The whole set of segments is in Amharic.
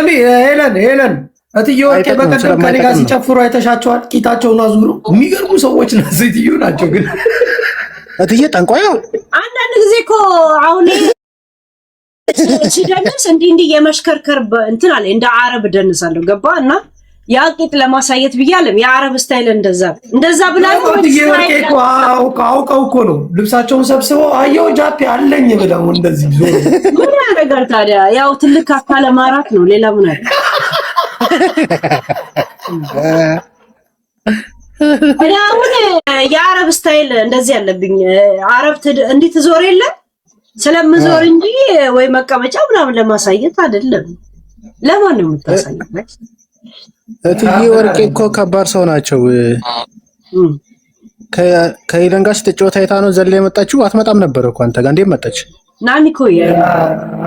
ሄለን እትዬ ወርቄ በቀደም ከኔ ጋር ሲጨፍሩ አይተሻቸዋል? ቂጣቸውን አዙሩ የሚገርሙ ሰዎች ነው። ሴትዮ ናቸው ግን እትዬ ጠንቋይ ነው። አንዳንድ ጊዜ እኮ አሁን ሲደንስ እንዲህ የመሽከርከር እንትን አለ። እንደ አረብ ደንሳለሁ ገባ እና ያ ቂጥ ለማሳየት ብያለም የአረብ ስታይል እንደዛ ብላችሁ እትዬ ወርቄ እኮ አውቀው እኮ ነው ልብሳቸውን ሰብስበው አየው ጃፒ አለኝ ብለው እንደዚህ ዞር ምን ያደርጋል ታዲያ? ያው ትልቅ አካለ ማራት ነው። ሌላ ምን አለ? አሁን የአረብ ስታይል እንደዚህ ያለብኝ አረብ እንዴት ዞር የለ ስለምዞር እንጂ ወይ መቀመጫ ምናምን ለማሳየት አይደለም። ለማን ነው የምታሳየው? እትዬ ወርቄ እኮ ከባድ ሰው ናቸው። ከሄለን ጋር ስትጫወት አይታ ነው ዘላ የመጣችው። አትመጣም ነበር እኮ አንተ ጋር። እንዴት መጣች? ናኒኮ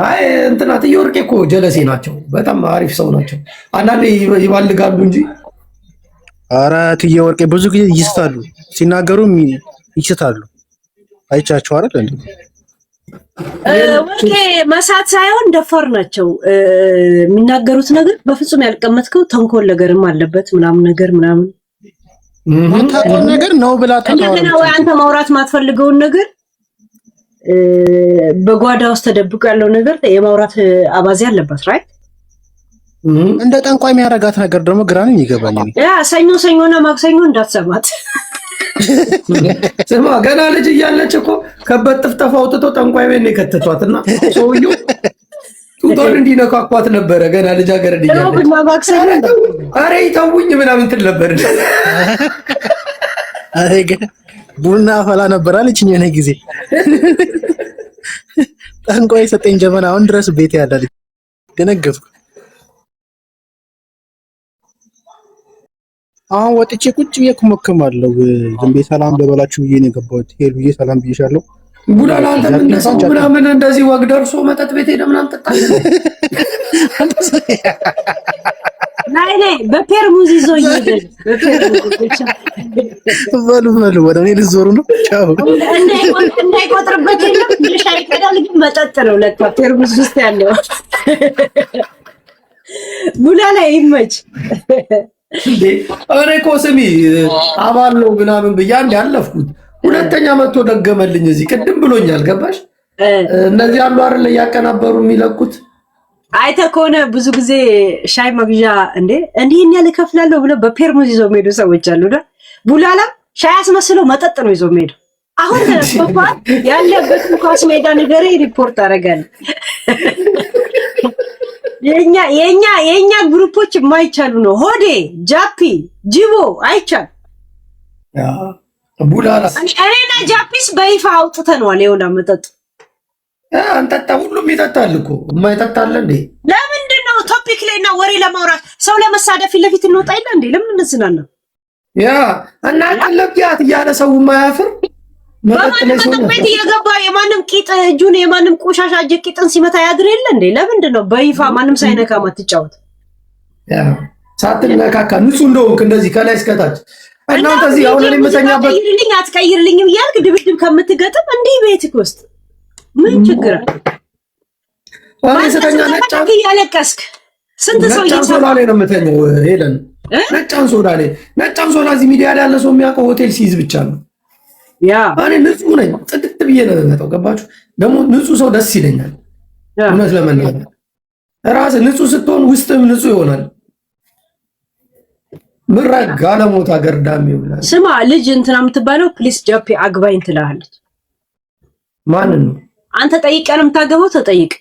አይ እንትና እትዬ ወርቄ እኮ ጀለሴ ናቸው። በጣም አሪፍ ሰው ናቸው። አንዳንዴ ይባልጋሉ እንጂ ኧረ እትዬ ወርቄ ብዙ ጊዜ ይስታሉ፣ ሲናገሩም ይስታሉ። አይቻቸው አይደል እንዴ? ወርቄ መሳት ሳይሆን ደፋር ናቸው። የሚናገሩት ነገር በፍጹም ያልቀመጥከው ተንኮል ነገርም አለበት ምናምን ነገር ምናምን ማታውቀው ነገር ነው ብላ እንደገና ወይ አንተ ማውራት ማትፈልገውን ነገር በጓዳ ውስጥ ተደብቆ ያለው ነገር የማውራት አባዜ አለባት። ራይት እንደ ጠንቋይ የሚያረጋት ነገር ደግሞ ግራ ነው የሚገባኝ። ያ ሰኞና ማክሰኞ እንዳትሰማት። ስማ ገና ልጅ እያለች እኮ ከበት ጥፍጠፋ አውጥቶ ጠንቋይ ቤት ነው የከተቷትና ሰውዬው ጡቷን እንዲነካኳት ነበረ። ገና ልጅ ሀገር እያለች ኧረ ይተውኝ ምናምን ትል ነበር። ቡና ፈላ ነበር አለችኝ የሆነ ጊዜ። ጠንቋይ ሰጠኝ ጀበና አሁን ድረስ ቤት ያዳለች። ደነገጥኩ። አሁን ወጥቼ ቁጭ ብዬ እኮመክማለሁ። ዝም ብዬ ሰላም ልበላችሁ ብዬ ነው የገባሁት። ሄሉ ብዬ ሰላም ብዬሻለሁ። ጉዳላ አንተ ምናምን እንደዚህ ወግ ደርሶ መጠጥ ቤት ሄደ ምናምን ጠጣለህ? ናይ በፔርሙዝ ይዞ ይሄዳል። በሉ ወደ እኔ ልዞሩ ነው። ቻው እንዳይቆጥርበት የለም ሻይ ቀዳል ግን መጠጥ ነው ለካ ፔርሙዝ ውስጥ ያለው። ጉዳላ ይመች እኔ እኮ ስሚ አባል ነው ምናምን ብዬ አንድ ያለፍኩት ሁለተኛ መጥቶ ደገመልኝ። እዚህ ቅድም ብሎኛል። ገባሽ? እነዚህ አሉ አይደል ያቀናበሩ የሚለቁት። አይተህ ከሆነ ብዙ ጊዜ ሻይ መግዣ እንዲህ ያለ ከፍላለሁ ብለው በፔርሙዝ ይዘው የሚሄዱ ሰዎች አሉ። ቡላላ ሻይ አስመስለው መጠጥ ነው ይዘው የሚሄዱ። አሁን ተነስቷል ያለበትን ኳስ ሜዳ ነገሬ ሪፖርት አደርጋለሁ። የኛ ግሩፖች የማይቻሉ ነው። ሆዴ ጃፒ ጂቦ አይቻል ቡላላ እኔና ጃፒስ በይፋ አውጥተነዋል። የሆነ መጠጥ አንጠጣ ሁሉም ይጠጣል እኮ የማይጠጣል እንዴ? ለምንድን ነው ቶፒክ ላይና ወሬ ለማውራት ሰው ለመሳደብ ፊት ለፊት እንወጣ የለ እንዴ? ለምን እንስናና ያ እና ቀለብያት እያለ ሰው የማያፍር መጠጥ ቤት እየገባ የማንም ቂጥ እጁን የማንም ቆሻሻ እጅ ቂጥን ሲመታ ያድር የለ እንዴ? ለምንድን ነው በይፋ ማንም ሳይነካ ማትጫወት? ያ ሳትነካካ ንጹህ እንደሆንክ እንደዚህ ከላይ እስከታች እናንተ እዚህ አሁን እኔ የምተኛበት አትቀይርልኝም እያልክ ድብድብ ከምትገጥም እንዲህ ቤትክ ውስጥ ምን ችግር አለ? ዋናስተኛ ነጫን ያለቀስክ ስንት ሰው እየሰራ ላይ ነው የምተኛው። ሄለን ነጫን ሶዳ ላይ ነጫን ሶዳ እዚህ ሚዲያ ላይ ያለ ሰው የሚያውቀው ሆቴል ሲይዝ ብቻ ነው። ያ እኔ ንጹህ ነኝ፣ ጽድት ብዬ ነው የምመጣው። ገባችሁ? ደግሞ ንጹህ ሰው ደስ ይለኛል። እውነት ለመናገር ራስ ንጹህ ስትሆን ውስጥም ንጹህ ይሆናል። ምራቅ ጋለሞታ ገርዳም ይውላል። ስማ ልጅ እንትና የምትባለው ፕሊስ ጃፒ አግባኝ ትላለች። ማንን ነው አንተ ጠይቀህ ነው የምታገባው? ተጠይቅ።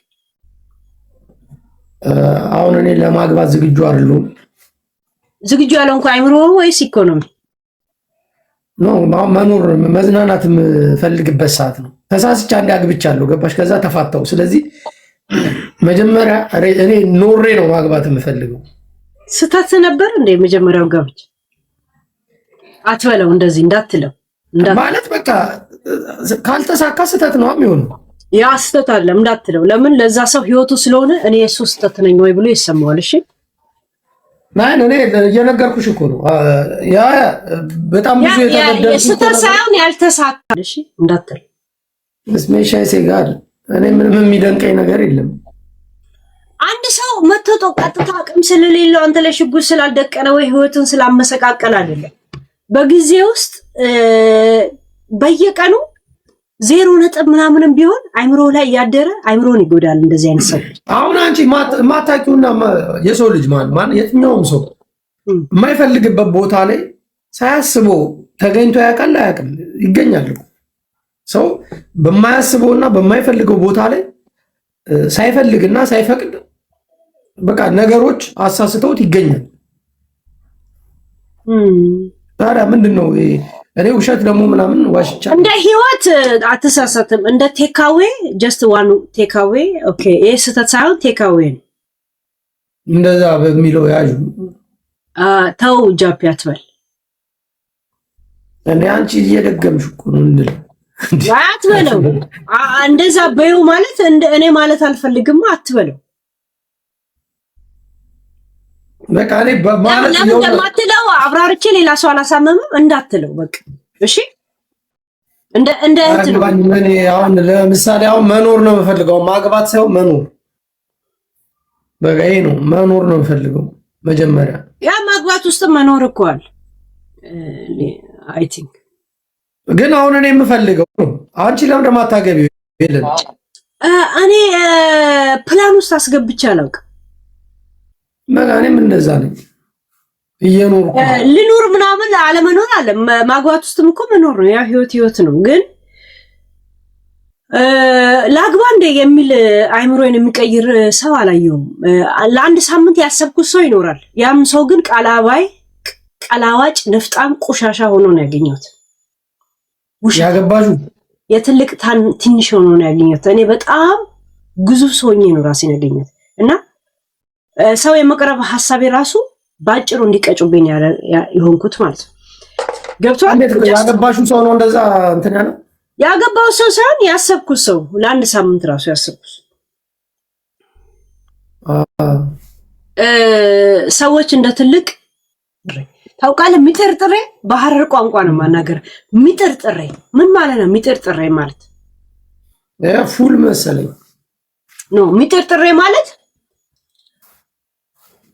አሁን እኔ ለማግባት ዝግጁ አይደለሁም። ዝግጁ ያለው እንኳን አይምሮ ወይስ ኢኮኖሚ ነው? መኖር መዝናናት የምፈልግበት ሰዓት ነው። ተሳስቻ አንዴ አግብቻለሁ። ገባሽ? ከዛ ተፋታው። ስለዚህ መጀመሪያ እኔ ኖሬ ነው ማግባት የምፈልገው። ስተት ነበር እንደ መጀመሪያው ጋብቻ አትበለው። እንደዚህ እንዳትለው ማለት በቃ ካልተሳካ ስተት ነው የሚሆነው። ያ ስተት አለ እንዳትለው። ለምን ለዛ ሰው ህይወቱ ስለሆነ እኔ እሱ ስተት ነኝ ወይ ብሎ ይሰማዋል። እሺ ማን እኔ እየነገርኩሽ እኮ ነው። ያ በጣም ብዙ የተበደለ ስተት ሳይሆን ያልተሳካ። እሺ እንዳትለው። ስሜሻይ ጋር እኔ ምንም የሚደንቀኝ ነገር የለም። አንድ ሰው መተቶ ቀጥታ አቅም ስለሌለው አንተ ላይ ሽጉጥ ስላልደቀነ ወይ ህይወትን ስላመሰቃቀል አይደለም። በጊዜ ውስጥ በየቀኑ 0 ነጥብ ምናምንም ቢሆን አይምሮ ላይ ያደረ አይምሮን ይጎዳል። እንደዚህ አይነት ሰው አሁን አንቺ ማታቂውና የሰው ልጅ ማን የትኛውም ሰው የማይፈልግበት ቦታ ላይ ሳያስበው ተገኝቶ ያውቃል አያውቅም? ይገኛል። ሰው በማያስበውና በማይፈልገው ቦታ ላይ ሳይፈልግና ሳይፈቅድ በቃ ነገሮች አሳስተውት ይገኛል። ታዲያ ምንድነው እኔ ውሸት ደግሞ ምናምን ዋሽቻ እንደ ህይወት አትሳሳትም። እንደ ቴካዌ ጀስት ዋን ቴካዌ ኦኬ። ይሄ ስህተት ሳይሆን ቴካዌ ነው። እንደዛ በሚለው ያዡ ተው ጃፒ አትበል። እኔ አንቺ እየደገምሽ እኮ ነው እንዴ? አትበለው። እንደዛ በይው ማለት እኔ ማለት አልፈልግም አትበለው። በቃ እኔ ማለት ነው እንደማትለው አብራርቼ ሌላ ሰው አላሳመምም እንዳትለው በቃ እሺ። እንደ እህት ነው። እኔ አሁን ለምሳሌ አሁን መኖር ነው የምፈልገው፣ ማግባት ሳይሆን መኖር። በቃ ይሄ ነው መኖር ነው የምፈልገው መጀመሪያ። ያ ማግባት ውስጥ መኖር እኮ አለ አይ ቲንክ። ግን አሁን እኔ የምፈልገው አንቺ ለምን እንደማታገቢው የለም። እኔ ፕላን ውስጥ አስገብቼ አላውቅም። እኔም እንደዛ ነኝ እየኖርኩ ልኑር ምናምን አለመኖር አለ። ማግባት ውስጥም እኮ መኖር ነው። ያ ህይወት ነው። ግን ላግባ እንደ የሚል አይምሮን የሚቀይር ሰው አላየሁም። ለአንድ ሳምንት ያሰብኩት ሰው ይኖራል። ያም ሰው ግን ቀላዋጭ፣ ንፍጣም፣ ቆሻሻ ሆኖ ነው ያገኘሁት። ያገባሹ የትልቅ ትንሽ ሆኖ ነው ያገኘሁት። እኔ በጣም ግዙፍ ሰው ሆኜ ነው ራሴን ያገኘሁት እና ሰው የመቅረብ ሐሳቤ ራሱ ባጭሩ እንዲቀጩብኝ የሆንኩት ማለት ነው። ገብቷል? ያገባሹ ሰው ነው እንደዛ እንትን ያለው። ያገባው ሰው ሳይሆን ያሰብኩት ሰው ለአንድ ሳምንት ራሱ ያሰብኩት ሰዎች እንደ ትልቅ ታውቃለህ። ሚጥርጥሬ በሐረር ቋንቋ ነው ማናገር። ሚጥርጥሬ ምን ማለት ነው? ሚጥርጥሬ ማለት ፉል መሰለኝ ነው። ሚጥርጥሬ ማለት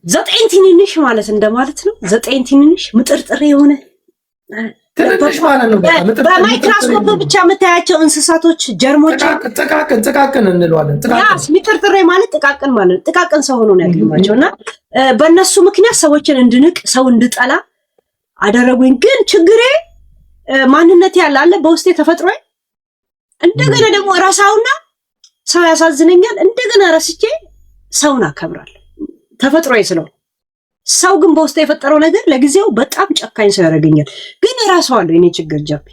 9 ትንንሽ ማለት እንደማለት ነው። 9 ትንንሽ ምጥርጥሬ የሆነ ትንንሽ ማለት ነው። በማይክሮስኮፕ ብቻ የምታያቸው እንስሳቶች ጀርሞች ጥቃቅን እንለዋለን። ሚጥርጥሬ ማለት ጥቃቅን ማለት ጥቃቅን ሰው ሆኖ ነው ያገኘኋቸውና በእነሱ ምክንያት ሰዎችን እንድንቅ ሰው እንድጠላ አደረጉኝ። ግን ችግሬ ማንነት ያለ በውስጤ ተፈጥሮ እንደገና ደግሞ ራሳውና ሰው ያሳዝነኛል። እንደገና ረስቼ ሰውን አከብራለሁ ተፈጥሮዬ ስለሆነ። ሰው ግን በውስጤ የፈጠረው ነገር ለጊዜው በጣም ጨካኝ ሰው ያደርገኛል። ግን እራሳዋለሁ። የኔ ችግር ጃፒ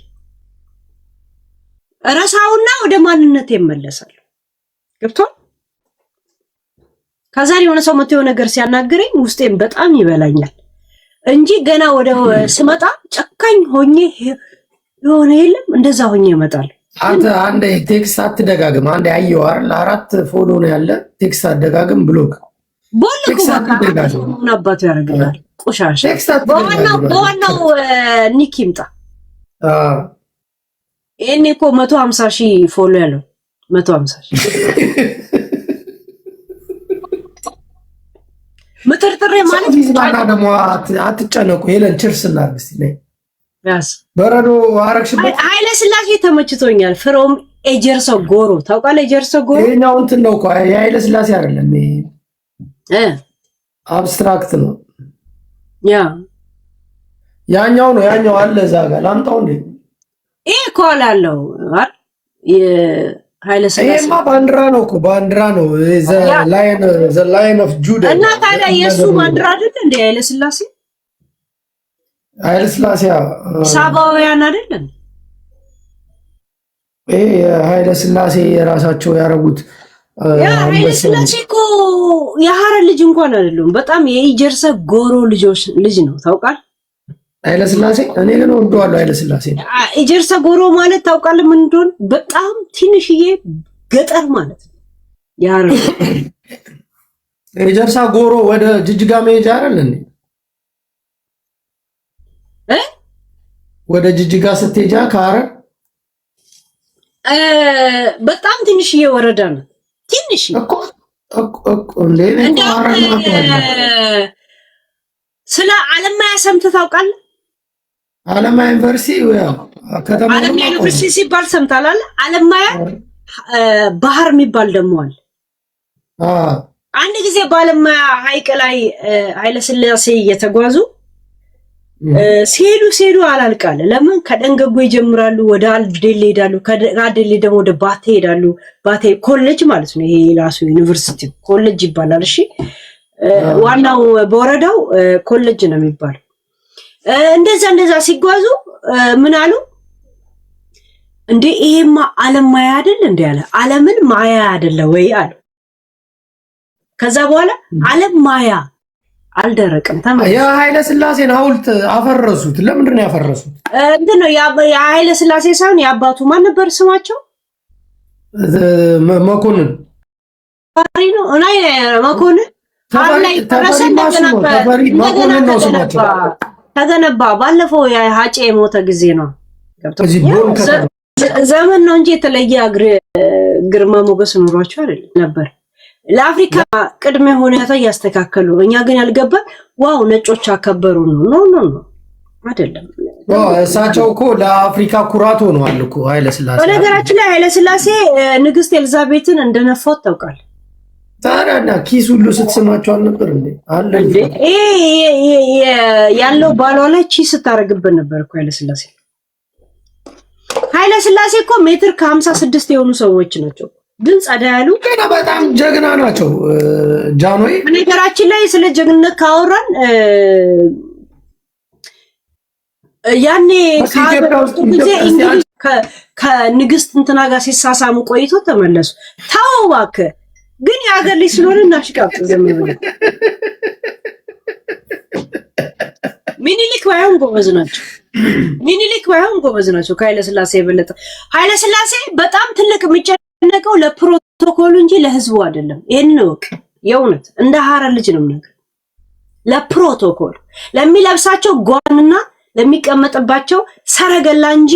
እራሳውና ወደ ማንነት ይመለሳለሁ። ገብቷል? ከዛ የሆነ ሰው መጥቶ የሆነ ነገር ሲያናግረኝ ውስጤን በጣም ይበላኛል እንጂ ገና ወደ ስመጣ ጨካኝ ሆኜ የሆነ የለም እንደዛ ሆኜ እመጣለሁ። አንዴ ቴክስት አትደጋግም። አንዴ አየሁ አይደል? 4 ፎሎ ነው ያለ። ቴክስት አትደጋግም ብሎክ ቦልኩ ምን አባቱ ያደርጋል? ቆሻሻ በዋናው ኒክ ይምጣ። ይሄኔ እኮ 150,000 ፎሎ ያለው 150,000 ምጥርጥሬ ማለት ይዝባና ደግሞ አትጨነቁ። ሄለን ችርስ እናድርግ እስቲ ነይ። ያስ በረዶ አረግሽበት። ኃይለ ሥላሴ ተመችቶኛል። ፍሮም ኤጀርሶ ጎሮ ታውቃለህ? ኤጀርሶ ጎሮ ይሄኛው እንትን ነው እኮ የኃይለ ሥላሴ አይደለም። አብስትራክት ነው። ያኛው ነው ያኛው አለ እዛ ጋር ላምጣው እንዴ? ይሄ እኮ አላለው ኃይለ ሥላሴ ይሄማ ባንዲራ ነው እኮ ባንዲራ ነው። ዘ ላይን ኦፍ ጁዳ እና ታዲያ የሱ ባንዲራ አይደል እንዴ? ኃይለ ሥላሴ ሳባውያን አይደለም? ይሄ ኃይለ ሥላሴ የራሳቸው ያረጉት ኃይለ ሥላሴ እኮ የሐረር ልጅ እንኳን አይደለም። በጣም የኢጀርሰ ጎሮ ልጅ ነው ታውቃለህ? ኃይለ ሥላሴ እኔ ግን ወደዋለሁ። ኃይለ ሥላሴ ኢጀርሰ ጎሮ ማለት ታውቃለህ ምን እንደሆነ? በጣም ትንሽዬ ገጠር ማለት ነው። የሐረር ኢጀርሳ ጎሮ ወደ ጅጅጋ መሄጃ አይደል እንዴ? ወደ ጅጅጋ ስትሄጃ ከሐረር በጣም ትንሽዬ ወረዳ ነው። ትንሽ እኮ ስለ አለማያ ሰምተህ ታውቃለህ? አለማያ ዩኒቨርሲቲ ከተማ አለማያ ዩኒቨርሲቲ ሲባል ሰምታላል። አለማያ ባህር የሚባል ደግሞ አለ። አንድ ጊዜ በአለማያ ሐይቅ ላይ ኃይለ ሥላሴ እየተጓዙ ሲሄዱ አላልቃለ። ለምን ከደንገጎ ይጀምራሉ፣ ወደ አልዴሌ ይሄዳሉ፣ ከአልዴሌ ደግሞ ወደ ባቴ ይሄዳሉ። ባቴ ኮሌጅ ማለት ነው። ይሄ ራሱ ዩኒቨርሲቲ ኮሌጅ ይባላል። እሺ ዋናው በወረዳው ኮሌጅ ነው የሚባለው። እንደዛ ሲጓዙ ምን አሉ እንዴ ይሄማ ዓለም ማያ አይደል እንዴ አለ። ዓለምን ማያ አይደለ ወይ አሉ። ከዛ በኋላ ዓለም ማያ አልደረቅም ተመለሰ። የኃይለ ሥላሴን ሐውልት አፈረሱት። ለምንድን ነው ያፈረሱት? እንትን ነው የኃይለ ሥላሴ ሳይሆን የአባቱ ማን ነበር ስማቸው? መኮንን ተፈሪ ነው እና መኮንን ተገነባ። ባለፈው የሀጬ የሞተ ጊዜ ነው ዘመን ነው እንጂ የተለየ ግርማ ሞገስ ኑሯቸው አይደለም ነበር። ለአፍሪካ ቅድመ ሁኔታ እያስተካከሉ እኛ ግን ያልገባን ዋው ነጮች አከበሩ ነው ኖ አይደለም። እሳቸው እኮ ለአፍሪካ ኩራት ሆነዋል እኮ ኃይለ ሥላሴ። በነገራችን ላይ ኃይለ ሥላሴ ንግስት ኤልዛቤትን እንደነፋት ታውቃለህ? ታዲያና ኪስ ሁሉ ስትስማቸው አልነበር እንዴ? አለ እንዴ ያለው ባሏ ላይ ቺስ ስታረግበት ነበር እኮ ኃይለ ሥላሴ እኮ ሜትር ከ56 የሆኑ ሰዎች ናቸው። ግን ጸዳ ያሉ ገና በጣም ጀግና ናቸው። ጃኖይ በነገራችን ላይ ስለ ጀግንነት ካወራን ያኔ ከንግስት እንትና ጋር ሲሳሳሙ ቆይቶ ተመለሱ። ታው እባክህ ግን የሀገር ልጅ ስለሆነ እናሽቃጥ ዝም ብለን ሚኒሊክ ባይሆን ጎበዝ ናቸው ከኃይለ ሥላሴ የበለጠ። ኃይለ ሥላሴ በጣም ትልቅ የሚጨነቀው ለፕሮቶኮሉ እንጂ ለህዝቡ አይደለም። ይሄንን ወቅ የእውነት እንደ ሀረር ልጅ ነው ነገር ለፕሮቶኮል ለሚለብሳቸው ጓንና ለሚቀመጥባቸው ሰረገላ እንጂ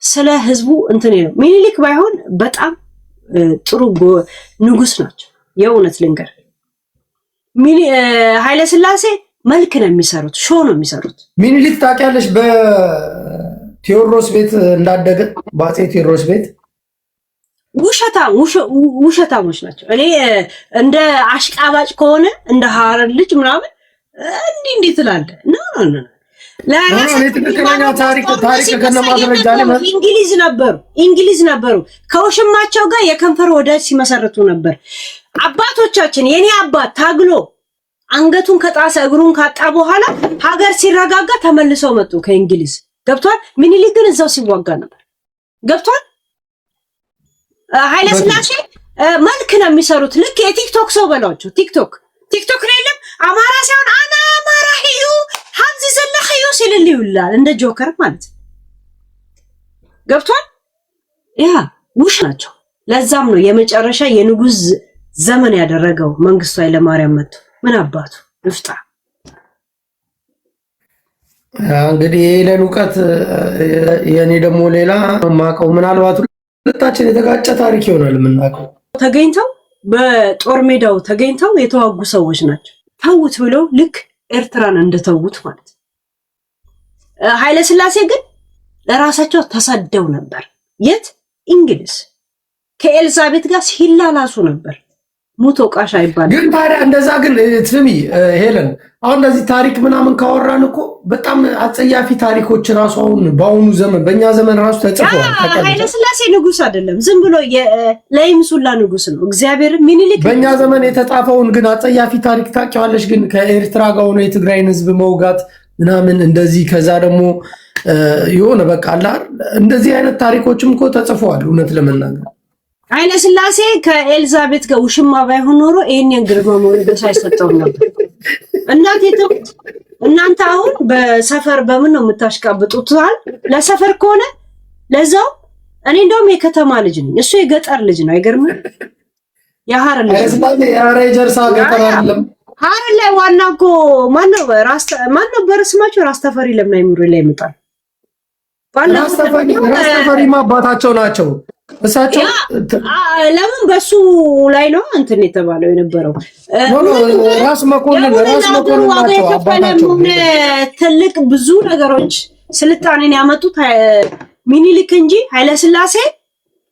ስለ ህዝቡ እንትን ነው። ሚኒሊክ ባይሆን በጣም ጥሩ ንጉስ ናቸው። የእውነት ልንገር ኃይለ ሥላሴ መልክ ነው የሚሰሩት፣ ሾ ነው የሚሰሩት። ሚኒሊክ ታውቂያለሽ? በቴዎድሮስ ቤት እንዳደገ በአፄ ቴዎድሮስ ቤት ውሸታሞች ናቸው። እኔ እንደ አሽቃባጭ ከሆነ እንደ ሀረር ልጅ ምናምን እንዲህ ትላለህ ነው እንግሊዝ ነበሩ። ከውሽማቸው ጋር የከንፈር ወዳጅ ሲመሰርቱ ነበር። አባቶቻችን የኔ አባት ታግሎ አንገቱን ከጣሰ እግሩን ካጣ በኋላ ሀገር ሲረጋጋ ተመልሰው መጡ ከእንግሊዝ። ገብቷል? ሚኒሊክ ግን እዛው ሲዋጋ ነበር። ገብቷል? ኃይለ ሥላሴ መልክ ነው የሚሰሩት። ልክ የቲክቶክ ሰው በሏቸው። ቲክቶክ ላይ የለም አማራ ሳይሆን አና አማራ ሂዩ ሀምዚ ዘለህ ሂዩ ሲልልህ ይውላል። እንደ ጆከር ማለት ገብቷል? ያ ውሽ ናቸው። ለዛም ነው የመጨረሻ የንጉስ ዘመን ያደረገው መንግስቱ ኃይለማርያም መጥቶ ምን አባቱ ልፍጣ። እንግዲህ የሌላ እውቀት የኔ ደግሞ ሌላ ማቀው ምናልባት ሁለታችን የተጋጨ ታሪክ ይሆናል የምናውቀው። ተገኝተው በጦር ሜዳው ተገኝተው የተዋጉ ሰዎች ናቸው። ተውት ብለው ልክ ኤርትራን እንደተውት ማለት። ኃይለ ሥላሴ ግን ለራሳቸው ተሰደው ነበር። የት? እንግሊዝ። ከኤልዛቤት ጋር ሲላላሱ ነበር። ሙቶ ቃሽ አይባልም። ግን ታዲያ እንደዛ ግን ስሚ ሄለን፣ አሁን እንደዚህ ታሪክ ምናምን ካወራን እኮ በጣም አጸያፊ ታሪኮች ራሱ አሁን በአሁኑ ዘመን በእኛ ዘመን ራሱ ተጽፈዋል። ኃይለ ሥላሴ ንጉስ አይደለም፣ ዝም ብሎ ለይምሱላ ንጉስ ነው። እግዚአብሔር ሚኒሊክ በእኛ ዘመን የተጻፈውን ግን አጸያፊ ታሪክ ታውቂዋለሽ? ግን ከኤርትራ ጋር ሆኖ የትግራይን ህዝብ መውጋት ምናምን እንደዚህ፣ ከዛ ደግሞ የሆነ በቃ አላ እንደዚህ አይነት ታሪኮችም እኮ ተጽፈዋል። እውነት ለመናገር ኃይለ ሥላሴ ከኤልዛቤት ጋር ውሽማ ባይሆን ኖሮ ይሄን ግርማ ሞገስ አይሰጠውም ነበር። እናንተ አሁን በሰፈር በምን ነው የምታሽቃብጡት? ለሰፈር ከሆነ ለዛው እኔ እንደውም የከተማ ልጅ ነኝ፣ እሱ የገጠር ልጅ ነው። አይገርምም? የሐረር ልጅ ጀርሳ ገጠር አይደለም። ሐረር ላይ ዋና እኮ ማነው በርስማቸው ራስ ተፈሪ ለምን አይምሮ ላይ ይመጣል? ራስ ተፈሪማ አባታቸው ናቸው። እሳቸው ለምን በሱ ላይ ነው እንትን የተባለው የነበረው ራስ መኮንን ናቸው አባታቸው። ትልቅ ብዙ ነገሮች ስልጣኔን ያመጡት ሚኒሊክ እንጂ ኃይለስላሴ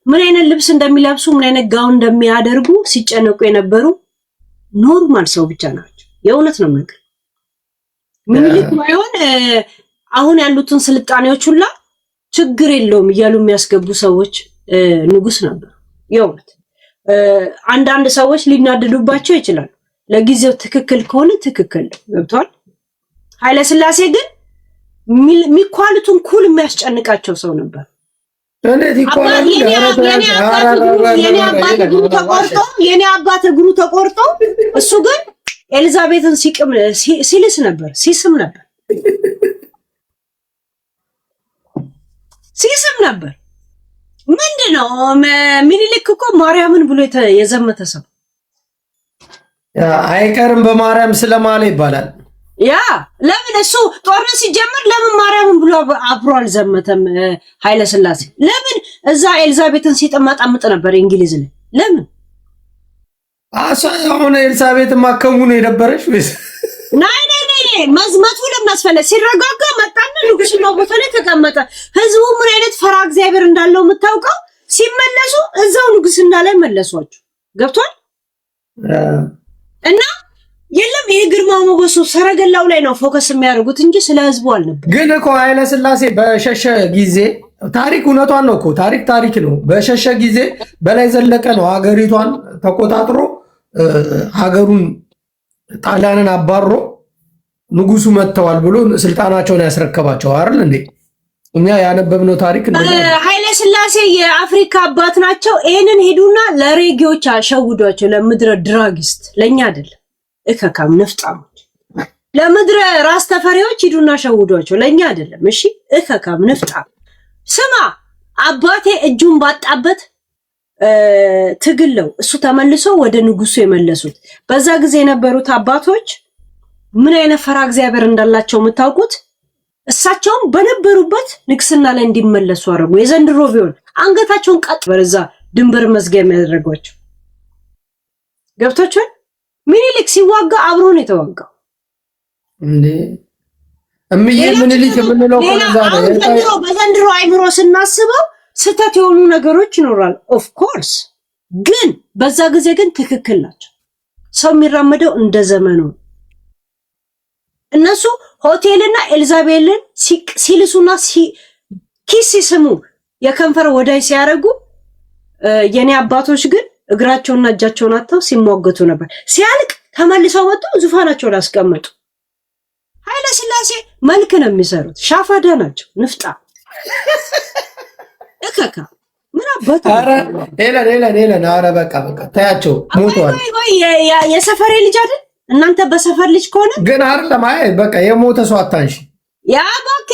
ምን አይነት ልብስ እንደሚለብሱ ምን አይነት ጋውን እንደሚያደርጉ ሲጨነቁ የነበሩ ኖርማል ሰው ብቻ ናቸው። የእውነት ነው ነገር ሚኒሊክ ባይሆን አሁን ያሉትን ስልጣኔዎች ሁላ ችግር የለውም እያሉ የሚያስገቡ ሰዎች ንጉስ ነበር። የእውነት አንዳንድ ሰዎች ሊናደዱባቸው ይችላሉ። ለጊዜው ትክክል ከሆነ ትክክል ገብቷል። ኃይለስላሴ ግን ሚኳሉትን ኩል የሚያስጨንቃቸው ሰው ነበር። የኔ አባት እግሩ ተቆርጦ እሱ ግን ኤሊዛቤትን ሲልስ ነበር፣ ሲስም ነበር፣ ሲስም ነበር። ምንድነው ሚኒሊክ እኮ ማርያምን ብሎ የዘመተ ሰው አይቀርም። በማርያም ስለማለ ይባላል። ያ ለምን እሱ ጦርነት ሲጀምር ለምን ማርያምን ብሎ አብሮ አልዘመተም? ኃይለስላሴ ለምን እዛ ኤሊዛቤትን ሲጠማጣምጥ ነበር እንግሊዝ ላይ? ለምን አሁን ኤሊዛቤትን ማከሙ ነው የነበረች ወይስ ናይ መዝመቱ ለምን አስፈለገ? ሲረጋጋ መጣና ንጉስና ቦታ ላይ ተቀመጠ። ህዝቡ ምን አይነት ፈራ እግዚአብሔር እንዳለው የምታውቀው ሲመለሱ እዛው ንጉስና ላይ መለሷቸው። ገብቷል? እና የለም ይሄ ግርማ ሞገሱ ሰረገላው ላይ ነው ፎከስ የሚያደርጉት እንጂ ስለ ህዝቡ አልነበር። ግን እኮ ኃይለስላሴ በሸሸ ጊዜ ታሪክ እውነቷን ነው እኮ ታሪክ ነው። በሸሸ ጊዜ በላይ ዘለቀ ነው ሀገሪቷን ተቆጣጥሮ ሀገሩን ጣሊያንን አባሮ ንጉሱ መጥተዋል ብሎ ስልጣናቸውን ያስረከባቸው አይደል እንዴ? እኛ ያነበብነው ታሪክ ኃይለስላሴ የአፍሪካ አባት ናቸው። ይሄንን ሄዱና ለሬጊዎች አሸውዷቸው፣ ለምድረ ድራጊስት፣ ለኛ አይደለም እከካም ነፍጣሞች፣ ለምድረ ራስ ተፈሪዎች ሂዱና ሸውዷቸው፣ ለኛ አይደለም። እሺ እከካም ነፍጣም ስማ፣ አባቴ እጁን ባጣበት ትግለው እሱ ተመልሶ ወደ ንጉሱ የመለሱት። በዛ ጊዜ የነበሩት አባቶች ምን አይነት ፈራ እግዚአብሔር እንዳላቸው የምታውቁት እሳቸውም በነበሩበት ንግስና ላይ እንዲመለሱ አደረጉ። የዘንድሮ ቢሆን አንገታቸውን ቀጥ በዛ ድንበር መዝጊያ የሚያደርጓቸው ገብቶቻል። ሚኒሊክ ሲዋጋ አብሮ ነው የተዋጋው እንዴ? እምዬ ሚኒሊክ የምንለው በዘንድሮ አይምሮ ስናስበው ስህተት የሆኑ ነገሮች ይኖራል። ኦፍ ኮርስ ግን በዛ ጊዜ ግን ትክክል ናቸው። ሰው የሚራመደው እንደ ዘመኑ። እነሱ ሆቴልና ኤሊዛቤልን ሲልሱና ኪስ ሲስሙ የከንፈር ወዳይ ሲያረጉ የኔ አባቶች ግን እግራቸውና እጃቸውን አጥተው ሲሟገቱ ነበር። ሲያልቅ ተመልሰው መጡ፣ ዙፋናቸው ላይ አስቀመጡ። ኃይለስላሴ መልክ ነው የሚሰሩት፣ ሻፋዳ ናቸው፣ ንፍጣ እከካ ምን አባቱ። አረ ሄለን አረ በቃ ታያቸው ሞተዋል። የሰፈሬ ልጅ አይደል እናንተ በሰፈር ልጅ ከሆነ ግን አይደለም። አይ በቃ የሞተ ሰው አታንሺ። ያ ባክ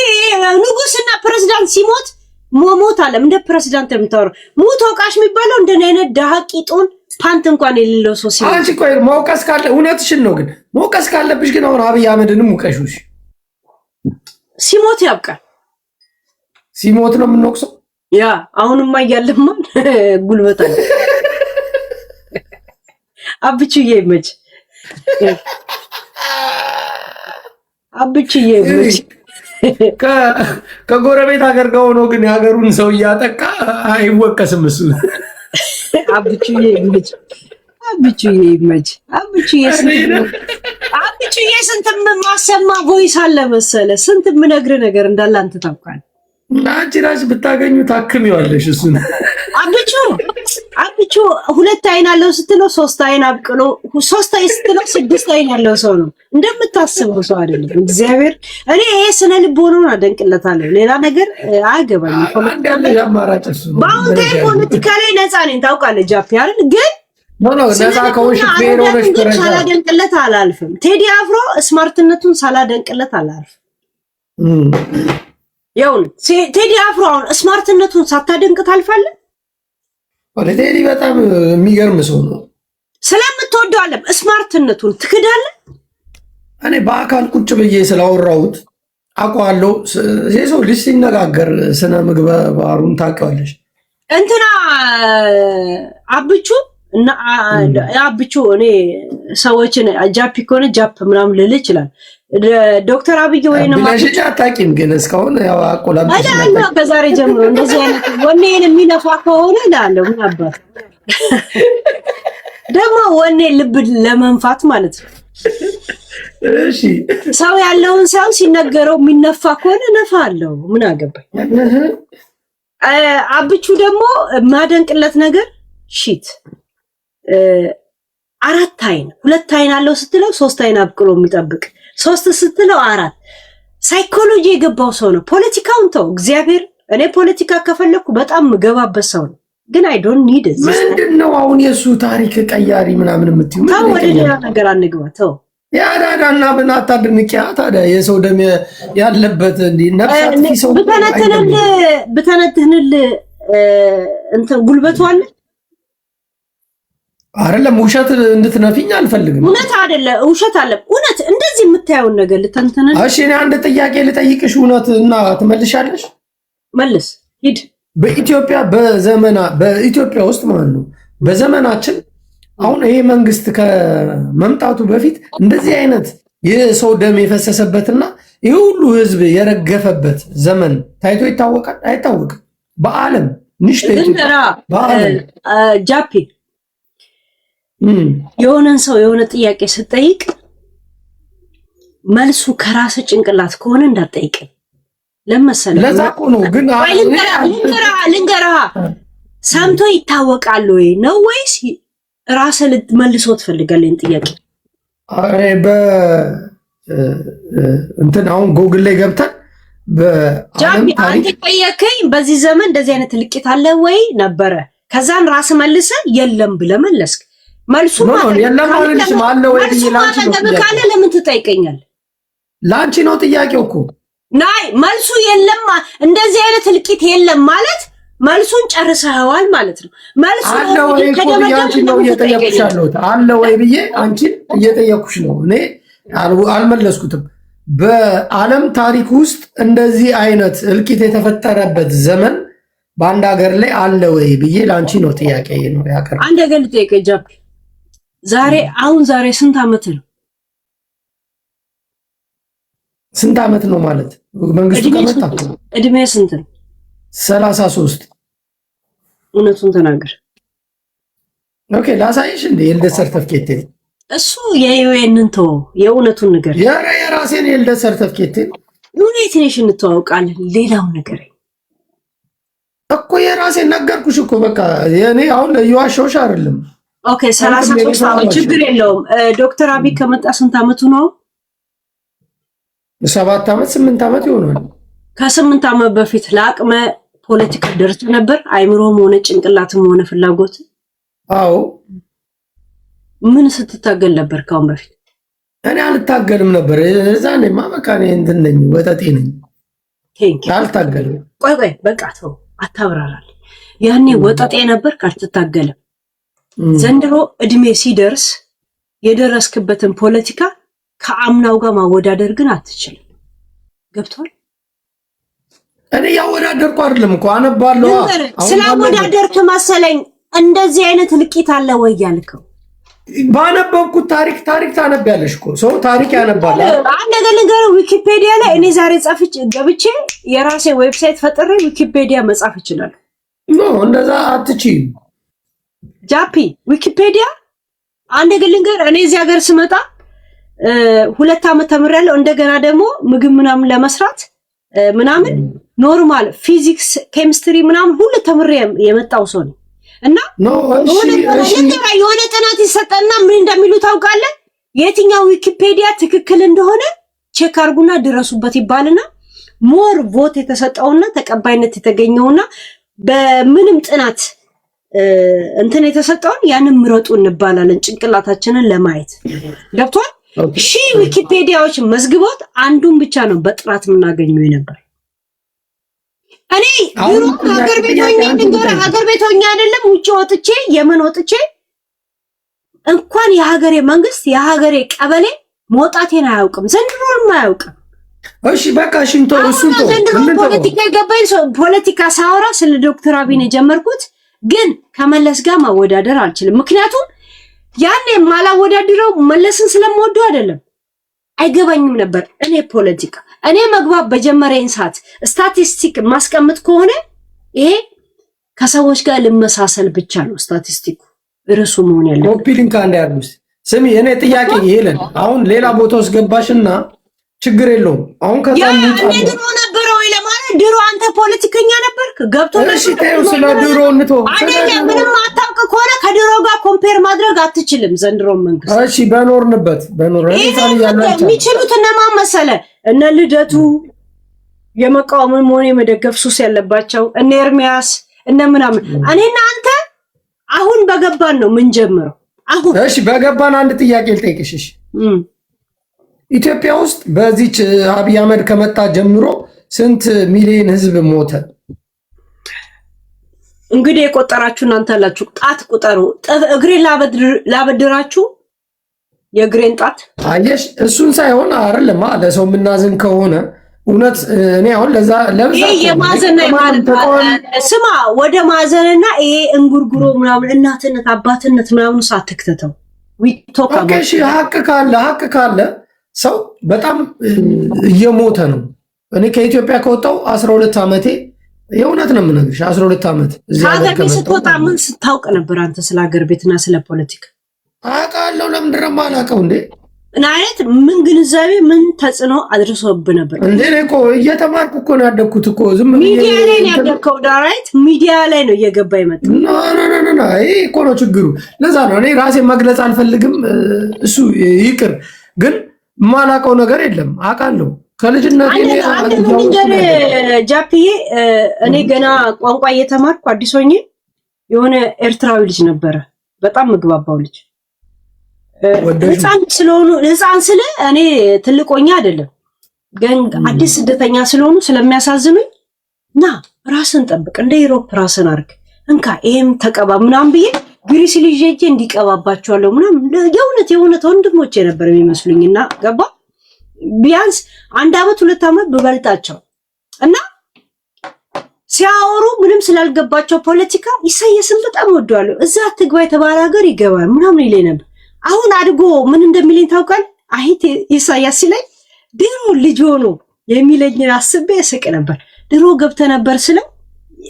ንጉስና ፕሬዝዳንት ሲሞት ሞት አለ እንደ ፕሬዝዳንት የምታወራው ሙት ወቃሽ የሚባለው እንደኔ አይነት ዳሃቂጡን ፓንት እንኳን የሌለው ሰው ሲሞት አንቺ ቆይ መውቀስ ካለ እውነትሽን ነው። ግን መውቀስ ካለብሽ ግን አሁን አብይ አህመድንም ሙቀሹሽ። ሲሞት ያብቃል። ሲሞት ነው የምንወቅሰው። ያ አሁንማ እያለማ ጉልበት አለ። አብቹዬ ይመች አብቹዬ ይመች ከጎረቤት ሀገር ጋር ሆኖ ግን የሀገሩን ሰው እያጠቃ አይወቀስም እሱ። አብቹዬ ይመች አብቹዬ ይመች አብቹዬ ስንት ማሰማ ቮይስ አለ መሰለ፣ ስንት ምነግር ነገር እንዳለ አንተ ታውቃለህ። አንቺ ራስሽ ብታገኙ ታክሚዋለሽ እሱን። አብቹ ሁለት አይን አለው ስትለው ሶስት አይን አብቅሎ፣ ሶስት አይን ስትለው ስድስት አይን ያለው ሰው ነው። እንደምታስበው ሰው አይደለም። እግዚአብሔር እኔ ይሄ ስነ ልቦናውን አደንቅለታለሁ። ሌላ ነገር አያገባኝም። በአሁን ታይም ፖለቲካ ላይ ነፃ ነኝ ታውቃለህ። ጃፒ አይደል ግን ነፃ ከሆንሽ ብሔሮች ሳላደንቅለት አላልፍም። ቴዲ አፍሮ ስማርትነቱን ሳላደንቅለት አላልፍም። ያው ቴዲ አፍሮ አሁን ስማርትነቱን ሳታደንቅ ታልፋለህ። ቴዲ በጣም የሚገርም ሰው ነው። ስለምትወደው አለም ስማርትነቱን ትክዳለህ። እኔ በአካል ቁጭ ብዬ ስላወራሁት አውቀዋለሁ። የሰው ልጅ ሲነጋገር ስነ ምግባሩን ታውቂዋለሽ። እንትና አብቹ እና አብቹ እኔ ሰዎችን ጃፕ ኮነ ጃፕ ምናምን ልል ይችላል። ዶክተር አብይ ወይ ነው ማለት ነው። አታውቂም ግን እስካሁን ያው አቆላምጥ ነው። ከዛሬ ጀምሮ እንደዚህ አይነት ወኔን የሚነፋ ከሆነ እላለሁ ምን አባት ደግሞ ወኔ ልብ ለመንፋት ማለት ነው። እሺ ሰው ያለውን ሰው ሲነገረው የሚነፋ ከሆነ ነፋለሁ ምን አገባኝ። አብቹ ደግሞ ማደንቅለት ነገር ሺት 4 አይን 2 አይን አለው ስትለው 3 አይን አብቅሎ የሚጠብቅ 3 ስትለው 4 ሳይኮሎጂ የገባው ሰው ነው። ፖለቲካውን ተው እግዚአብሔር። እኔ ፖለቲካ ከፈለኩ በጣም ገባበት ሰው ነው፣ ግን አይ ዶንት ኒድ ኢት። ምንድነው አሁን የሱ ታሪክ ቀያሪ ምናምን የምትይው? ተው ወደ ሌላ ነገር አንግባ። ተው ያዳዳና በናታ ድንቂያ ታዲያ የሰው ደም ያለበት እንዴ ነፍሳት ሲሰው በተነተነል እንትን ጉልበቱ አለ አይደለም። ውሸት እንድትነፊኝ አልፈልግም። እውነት አይደለም ውሸት አለ። እውነት እንደዚህ የምታየውን ነገር ልተንተነል። እሺ እኔ አንድ ጥያቄ ልጠይቅሽ፣ እውነት እና ትመልሻለሽ? መልስ ሂድ። በኢትዮጵያ ውስጥ ማለት ነው በዘመናችን አሁን ይሄ መንግስት ከመምጣቱ በፊት እንደዚህ አይነት የሰው ደም የፈሰሰበትና ይሄ ሁሉ ህዝብ የረገፈበት ዘመን ታይቶ ይታወቃል? አይታወቅም። በዓለም ጃፒ የሆነን ሰው የሆነ ጥያቄ ስትጠይቅ መልሱ ከራስ ጭንቅላት ከሆነ እንዳትጠይቅ ለመሰለ ለዛ እኮ ነው። ግን ልንገራ ሰምቶ ይታወቃል ወይ ነው ወይስ ራስህ ልትመልሶ ትፈልጋለህ? ጥያቄ እንትን አሁን ጎግል ላይ ገብተን በዓለም ታሪክ ጠየቀኝ፣ በዚህ ዘመን እንደዚህ አይነት ልቂት አለ ወይ ነበረ? ከዛን ራስህ መልሰህ የለም ብለህ መለስክ። መልሱ የለም አልልሽም አለ ወይ ላንቺ ነው ካለ ለምን ትጠይቀኛለህ? ላንቺ ነው ጥያቄው እኮ ናይ መልሱ የለም እንደዚህ አይነት ልቂት የለም ማለት መልሱን ጨርሰዋል ማለት ነው። መልሱ አለ ወይ አንቺ ነው እየጠየኩሽ ያለሁት አለ ወይ ብዬ አንቺን እየጠየኩሽ ነው። እኔ አልመለስኩትም። በዓለም ታሪክ ውስጥ እንደዚህ አይነት እልቂት የተፈጠረበት ዘመን በአንድ ሀገር ላይ አለ ወይ ብዬ ለአንቺ ነው ጥያቄ ነው ያቀርብ። አንድ ነገር ልጠይቅህ ጃፒ፣ ዛሬ ስንት ዓመት ነው? ስንት ዓመት ነው ማለት መንግስቱ ከመጣ እድሜ ስንት ነው? 33 እውነቱን ተናገር። ኦኬ ላሳይሽ እንደ የልደት ሰርተፍኬት እሱ የዩኤንን ተው፣ የእውነቱን ነገር የራሴን የልደት ሰርተፍኬት ዩናይትድ ኔሽን እንተዋውቃለን። ሌላው ነገር እኮ የራሴን ነገርኩሽ እኮ በቃ የኔ አሁን የዋሻውሽ አይደለም። ኦኬ 33 ዓመት ችግር የለውም። ዶክተር አብይ ከመጣ ስንት ዓመቱ ነው? 7 ዓመት 8 ዓመት ይሆናል። ከ8 ዓመት በፊት ለአቅመ ፖለቲካ ደርሶ ነበር? አይምሮም ሆነ ጭንቅላትም ሆነ ፍላጎት? አዎ። ምን ስትታገል ነበር ካሁን በፊት? እኔ አልታገልም ነበር። እዛኔማ በቃ እኔ እንትን ነኝ፣ ወጠጤ ነኝ። አልታገልም። ቆይ በቃ ተው አታብራራል። ያኔ ወጠጤ ነበር ካልተታገለም። ዘንድሮ እድሜ ሲደርስ የደረስክበትን ፖለቲካ ከአምናው ጋር ማወዳደር ግን አትችልም። ገብቷል? እኔ ያወዳደርኩ አይደለም እኮ አነባለሁ። ስላወዳደርክ መሰለኝ እንደዚህ አይነት ልቂት አለ ወይ ያልከው። ባነበብኩት ታሪክ ታነቢያለሽ እኮ ሰው ታሪክ ያነባል። አንድ ነገር ዊኪፔዲያ ላይ እኔ ዛሬ ጻፍቼ ገብቼ የራሴ ዌብሳይት ፈጥሬ ዊኪፔዲያ መጻፍ ይችላል። ኖ እንደዛ አትችይም ጃፒ። ዊኪፔዲያ አንድ ነገር እኔ እዚህ ሀገር ስመጣ 2 ዓመት ተምሬያለሁ። እንደገና ደግሞ ምግብ ምናምን ለመስራት ምናምን ኖርማል ፊዚክስ፣ ኬሚስትሪ ምናምን ሁሉ ተምሬ የመጣው ሰው ነው። እና የሆነ ጥናት ይሰጠና ምን እንደሚሉ ታውቃለህ? የትኛው ዊኪፔዲያ ትክክል እንደሆነ ቼክ አድርጉና ድረሱበት ይባልና ሞር ቮት የተሰጠውና ተቀባይነት የተገኘውና በምንም ጥናት እንትን የተሰጠውን ያንን ምረጡ እንባላለን። ጭንቅላታችንን ለማየት ገብቷል። ዊኪፔዲያዎች መዝግቦት አንዱን ብቻ ነው በጥራት የምናገኘው ነበር። እኔ ቢሮ ሀገር ቤት ሆኜ አይደለም ውጪ ወጥቼ የመን ወጥቼ እንኳን የሀገሬ መንግስት የሀገሬ ቀበሌ መውጣቴን አያውቅም። ዘንድሮም አያውቅም። እሺ በቃ ሽንቶ እሱን ፖለቲካ ይገባኝ። ፖለቲካ ሳወራ ስለ ዶክተር አብይ ነው የጀመርኩት፣ ግን ከመለስ ጋር ማወዳደር አልችልም። ምክንያቱም ያኔ ማላወዳድረው መለስን ስለምወደው አይደለም፣ አይገባኝም ነበር። እኔ ፖለቲካ እኔ መግባብ በጀመረኝ ሰዓት ስታቲስቲክ ማስቀመጥ ከሆነ ይሄ ከሰዎች ጋር ልመሳሰል ብቻ ነው ስታቲስቲኩ ርሱ መሆን ያለው። ኦፒሊንግ አንድ ያርጉስ ስሚ፣ እኔ ጥያቄ ይሄለን አሁን ሌላ ቦታ ውስጥ ገባሽና ችግር የለውም። አሁን ከዛም ድሮ ነበረ ወይ ለማለት ድሮ አንተ ፖለቲከኛ ነበርክ ገብቶ እሺ፣ ተይው ስለ ድሮ እንቶ አይደለም። ምንም አታውቅ ከሆነ ከድሮ ጋር ኮምፔር ማድረግ አትችልም። ዘንድሮ መንግስት እሺ፣ በኖርንበት የሚችሉት እነማን መሰለ? እነ ልደቱ የመቃወምም ሆነ የመደገፍ ሱስ ያለባቸው እነ ኤርሚያስ እነ ምናምን። እኔና አንተ አሁን በገባን ነው ምን ጀምረው አሁን። እሺ፣ በገባን አንድ ጥያቄ ልጠይቅሽ። እሺ ኢትዮጵያ ውስጥ በዚች አብይ አህመድ ከመጣ ጀምሮ ስንት ሚሊዮን ህዝብ ሞተ? እንግዲህ የቆጠራችሁ እናንተ አላችሁ። ጣት ቁጠሩ። እግሬን ላበድራችሁ የእግሬን ጣት። አየሽ፣ እሱን ሳይሆን አይደለም ለሰው የምናዝን ከሆነ እውነት እኔ አሁን ይሄ የማዘንና ስማ፣ ወደ ማዘንና ይሄ እንጉርጉሮ ምናምን እናትነት አባትነት ምናምን ሳትክተተው ኦኬ። ሀቅ ካለ ሰው በጣም እየሞተ ነው። እኔ ከኢትዮጵያ ከወጣው 12 ዓመቴ የእውነት ነው የምነግርሽ። 12 ዓመት እዚህ ሀገር ቤት ስትወጣ ምን ስታውቅ ነበር አንተ? ስለ ሀገር ቤትና ስለ ፖለቲካ አውቃለሁ። ለምንድን ነው የማላውቀው እንዴ? ማለት ምን ግንዛቤ ምን ተጽዕኖ አድርሶብህ ነበር እንዴ? እኔ እኮ እየተማርኩ እኮ ነው ያደግኩት እኮ። ዝም ሚዲያ ላይ ነው ያደግከው። ዳራይት ሚዲያ ላይ ነው እየገባ ይመጣ። ይሄ እኮ ነው ችግሩ። ለዛ ነው እኔ ራሴ መግለጽ አልፈልግም። እሱ ይቅር ግን ማላውቀው ነገር የለም። አውቃለሁ ከልጅነት ጃፒዬ። እኔ ገና ቋንቋ እየተማርኩ አዲስ ሆኜ የሆነ ኤርትራዊ ልጅ ነበረ፣ በጣም ምግባባው ልጅ። ህፃን ስለ እኔ ትልቆኛ አይደለም ግን አዲስ ስደተኛ ስለሆኑ ስለሚያሳዝኑኝ ና ራስን ጠብቅ፣ እንደ ኢሮፕ ራስን አድርግ፣ እንካ ይሄም ተቀባ ምናምን ብዬ ግሪስ ልጅ ሄጄ እንዲቀባባቸዋለሁ ምናምን። የእውነት ወንድሞቼ ነበር የሚመስሉኝና ገባ ቢያንስ 1 ዓመት 2 ዓመት ብበልጣቸው እና ሲያወሩ ምንም ስላልገባቸው ፖለቲካ ኢሳያስን በጣም ወደዋለሁ። እዛ ትግባ የተባለ ሀገር ይገባል ምናምን ይለኝ ነበር። አሁን አድጎ ምን እንደሚለኝ ታውቃለህ? አይት ኢሳያስ ሲለኝ ድሮ ልጅ ሆኖ የሚለኝን አስቤ እስቅ ነበር። ድሮ ገብተ ነበር ስለው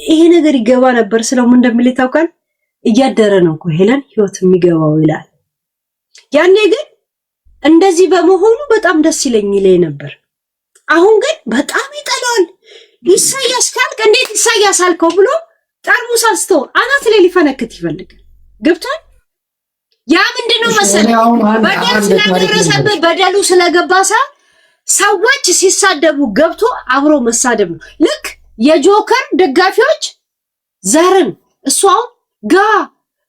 ይሄ ነገር ይገባ ነበር ስለው ምን እንደሚለኝ ታውቃለህ? እያደረ ነው እኮ ሄለን ህይወት የሚገባው ይላል። ያኔ ግን እንደዚህ በመሆኑ በጣም ደስ ይለኝ ነበር። አሁን ግን በጣም ይጠላል። ኢሳያስ ካልክ እንዴት ኢሳያስ አልከው ብሎ ጠርሙስ አንስቶ አናት ላይ ሊፈነክት ይፈልጋል። ገብቷል? ያ ምንድነው መሰለህ በደል ስለደረሰበት በደሉ ስለገባ ሰዎች ሲሳደቡ ገብቶ አብሮ መሳደብ ነው። ልክ የጆከር ደጋፊዎች ዘርን እሷው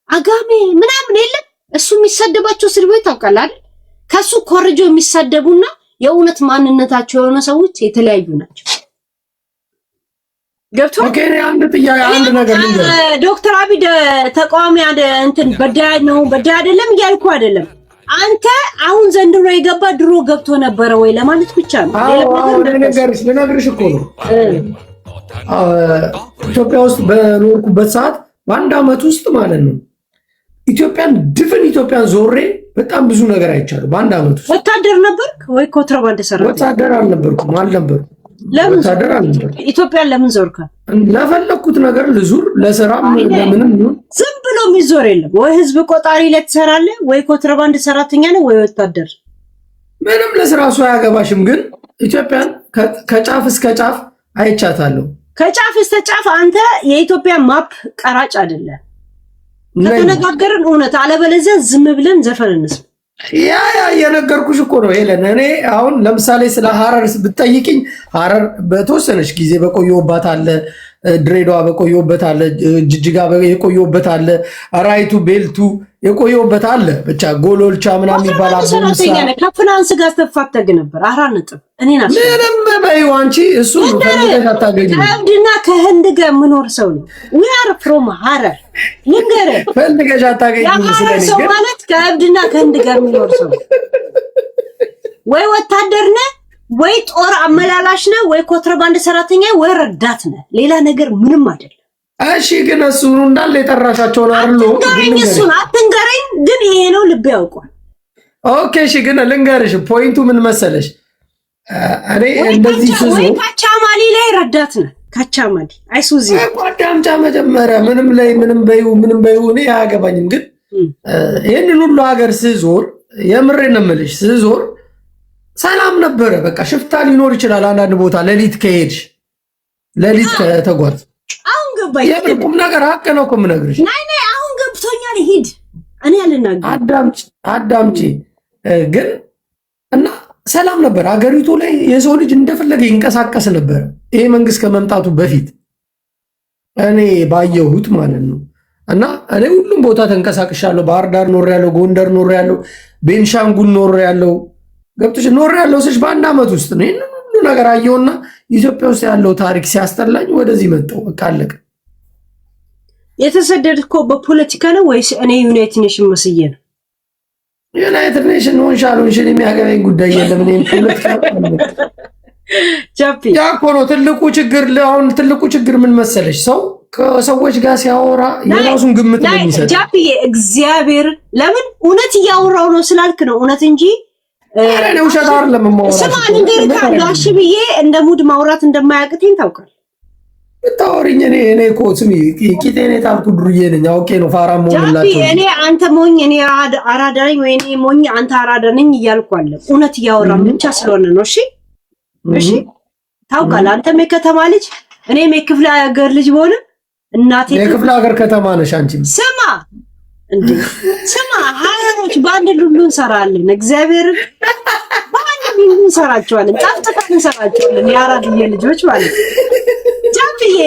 አጋሜ ምናምን የለም እሱ የሚሰደባቸው ስድቦች ታውቃለህ አይደል? ከሱ ኮርጆ የሚሳደቡና የእውነት ማንነታቸው የሆነ ሰዎች የተለያዩ ናቸው። ገብቶ ኦኬ። አንድ ነገር ዶክተር አብይ ተቃዋሚ እንትን በዳይ አይደለም እያልኩ አይደለም። አንተ አሁን ዘንድሮ የገባ ድሮ ገብቶ ነበረ ወይ ለማለት ብቻ ነው። ልነግርሽ እኮ ነው። ኢትዮጵያ ውስጥ በኖርኩበት ሰዓት በ1 ዓመት ውስጥ ማለት ነው ድፍን ኢትዮጵያን ዞሬ በጣም ብዙ ነገር አይቻለሁ። በ1 ዓመት ውስጥ ወታደር ነበርክ ወይ ኮንትራባንድ ሰራተኛ? ወታደር አልነበርኩም። ለምን ኢትዮጵያን ለምን ዞርካ? ለፈለኩት ነገር ልዙር፣ ለስራም ለምንም ይሁን። ዝም ብሎ የሚዞር የለም። ወይ ህዝብ ቆጣሪ ላይ ትሰራለህ፣ ወይ ኮንትራባንድ ሰራተኛ ነው፣ ወይ ወታደር። ምንም ለስራ ሰው አያገባሽም። ግን ኢትዮጵያን ከጫፍ እስከ ጫፍ አይቻታለሁ። ከጫፍ እስከ ጫፍ አንተ የኢትዮጵያ ማፕ ቀራጭ አይደለም። ከተነጋገርን እውነት፣ አለበለዚያ ዝም ብለን ዘፈን እንስማ። ያ የነገርኩሽ እኮ ነው ሄለን። እኔ አሁን ለምሳሌ ስለ ሐረር ብትጠይቅኝ ሐረር በተወሰነች ጊዜ በቆየሁባት አለ፣ ድሬዳዋ በቆየሁበት አለ፣ ጅጅጋ የቆየሁበት አለ፣ ራይቱ ቤልቱ የቆየሁበት አለ። ብቻ ጎሎልቻ ምናምን ይባላል። ከፍናንስ ጋር ተፋተግ ነበር 4 ነጥብ እኔና ምንም በይው አንቺ እሱ ነው ፈልገሽ አታገኝም። ከእብድና ከህንድ ጋር የምኖር ሰው ነው። we are from ሐረር ልንገርህ፣ ፈልገሽ አታገኝም። ሰው ማለት ከእብድና ከህንድ ጋር የሚኖር ሰው ወይ ወታደር ነህ ወይ ጦር አመላላሽ ነህ ወይ ኮንትራባንድ ሰራተኛ ወይ ረዳት ነህ። ሌላ ነገር ምንም አይደለም። እሺ ግን እሱ እንዳለ የጠራሻቸውን አይደል? እሱን አትንገረኝ፣ ግን ይሄ ነው ልብ ያውቀዋል። ኦኬ እሺ ግን ልንገርሽ፣ ፖይንቱ ምን መሰለሽ? እኔ እንደዚህ ስዙ ካቻማሊ ላይ ረዳት ነህ። ካቻማሊ አይሱዚ ጓዳምጫ መጀመሪያ ምንም ላይ ምንም በይው እኔ አያገባኝም። ግን ይሄንን ሁሉ ሀገር ስዞር የምሬን ነው የምልሽ፣ ስዞር ሰላም ነበረ። በቃ ሽፍታ ሊኖር ይችላል አንዳንድ ቦታ ሌሊት ከሄድሽ ሌሊት ከተጓዝ አሁን ገባኝ። የቁም ነገር ሀቅ ነው እኮ የምነግርሽ። ናይ አሁን ገብቶኛል። ሂድ እኔ አልናገርም። አዳምጪ ግን እና ሰላም ነበር ሀገሪቱ ላይ የሰው ልጅ እንደፈለገ ይንቀሳቀስ ነበር። ይሄ መንግስት ከመምጣቱ በፊት እኔ ባየሁት ማለት ነው። እና እኔ ሁሉም ቦታ ተንቀሳቅሻለሁ። ባህር ዳር ኖሬያለሁ፣ ጎንደር ኖሬያለሁ፣ ቤንሻንጉል ኖሬያለሁ። ገብቶሽ ኖሬያለሁ ስልሽ በአንድ ዓመት ውስጥ ነው። ይሄን ሁሉ ነገር አየሁና ኢትዮጵያ ውስጥ ያለው ታሪክ ሲያስጠላኝ ወደዚህ መጣሁ። በቃ አለቀ። የተሰደድከው በፖለቲካ ነው ወይስ እኔ ዩናይትድ ኔሽን መስዬ ነው? ዩናይትድ ኔሽን ሆንሻሉንሽን የሚያገባኝ ጉዳይ የለም። እኔ ፖለቲካ ጃፒ ያ እኮ ነው ትልቁ ችግር። አሁን ትልቁ ችግር ምን መሰለሽ? ሰው ከሰዎች ጋር ሲያወራ የራሱን ግምት ነው የሚሰጥ። ጃፒ እግዚአብሔር ለምን እውነት እያወራው ነው ስላልክ ነው እውነት እንጂ አረ ውሸት አይደለም። ማውራት ስማ ንገር ካጋሽ ብዬ እንደ ሙድ ማውራት እንደማያቅተኝ ታውቃለህ። ብታወሪኝ እኔ እኮ ስሚ ቂጤኔ ታልኩ ዱርዬ ነኝ። አውቄ ነው ፋራ ሞኝላችሁ። እኔ አንተ ሞኝ እኔ አራዳ ነኝ ወይ እኔ ሞኝ አንተ አራዳ ነኝ እያልኩ አለ። እውነት እያወራን ብቻ ስለሆነ ነው። እሺ እሺ ታውቃለህ። አንተም የከተማ ልጅ እኔም የክፍለ ሀገር ልጅ ብሆንም እናቴ የክፍለ ሀገር ከተማ ነሽ አንቺ። ስማ እንዴ ስማ ሀረሮች በአንድ ሉሉ እንሰራለን። እግዚአብሔር በአንድ ሉሉ እንሰራቸዋለን። ጠፍጥፈን እንሰራቸዋለን። የአራድዬ ልጆች ማለት ጃፒዬ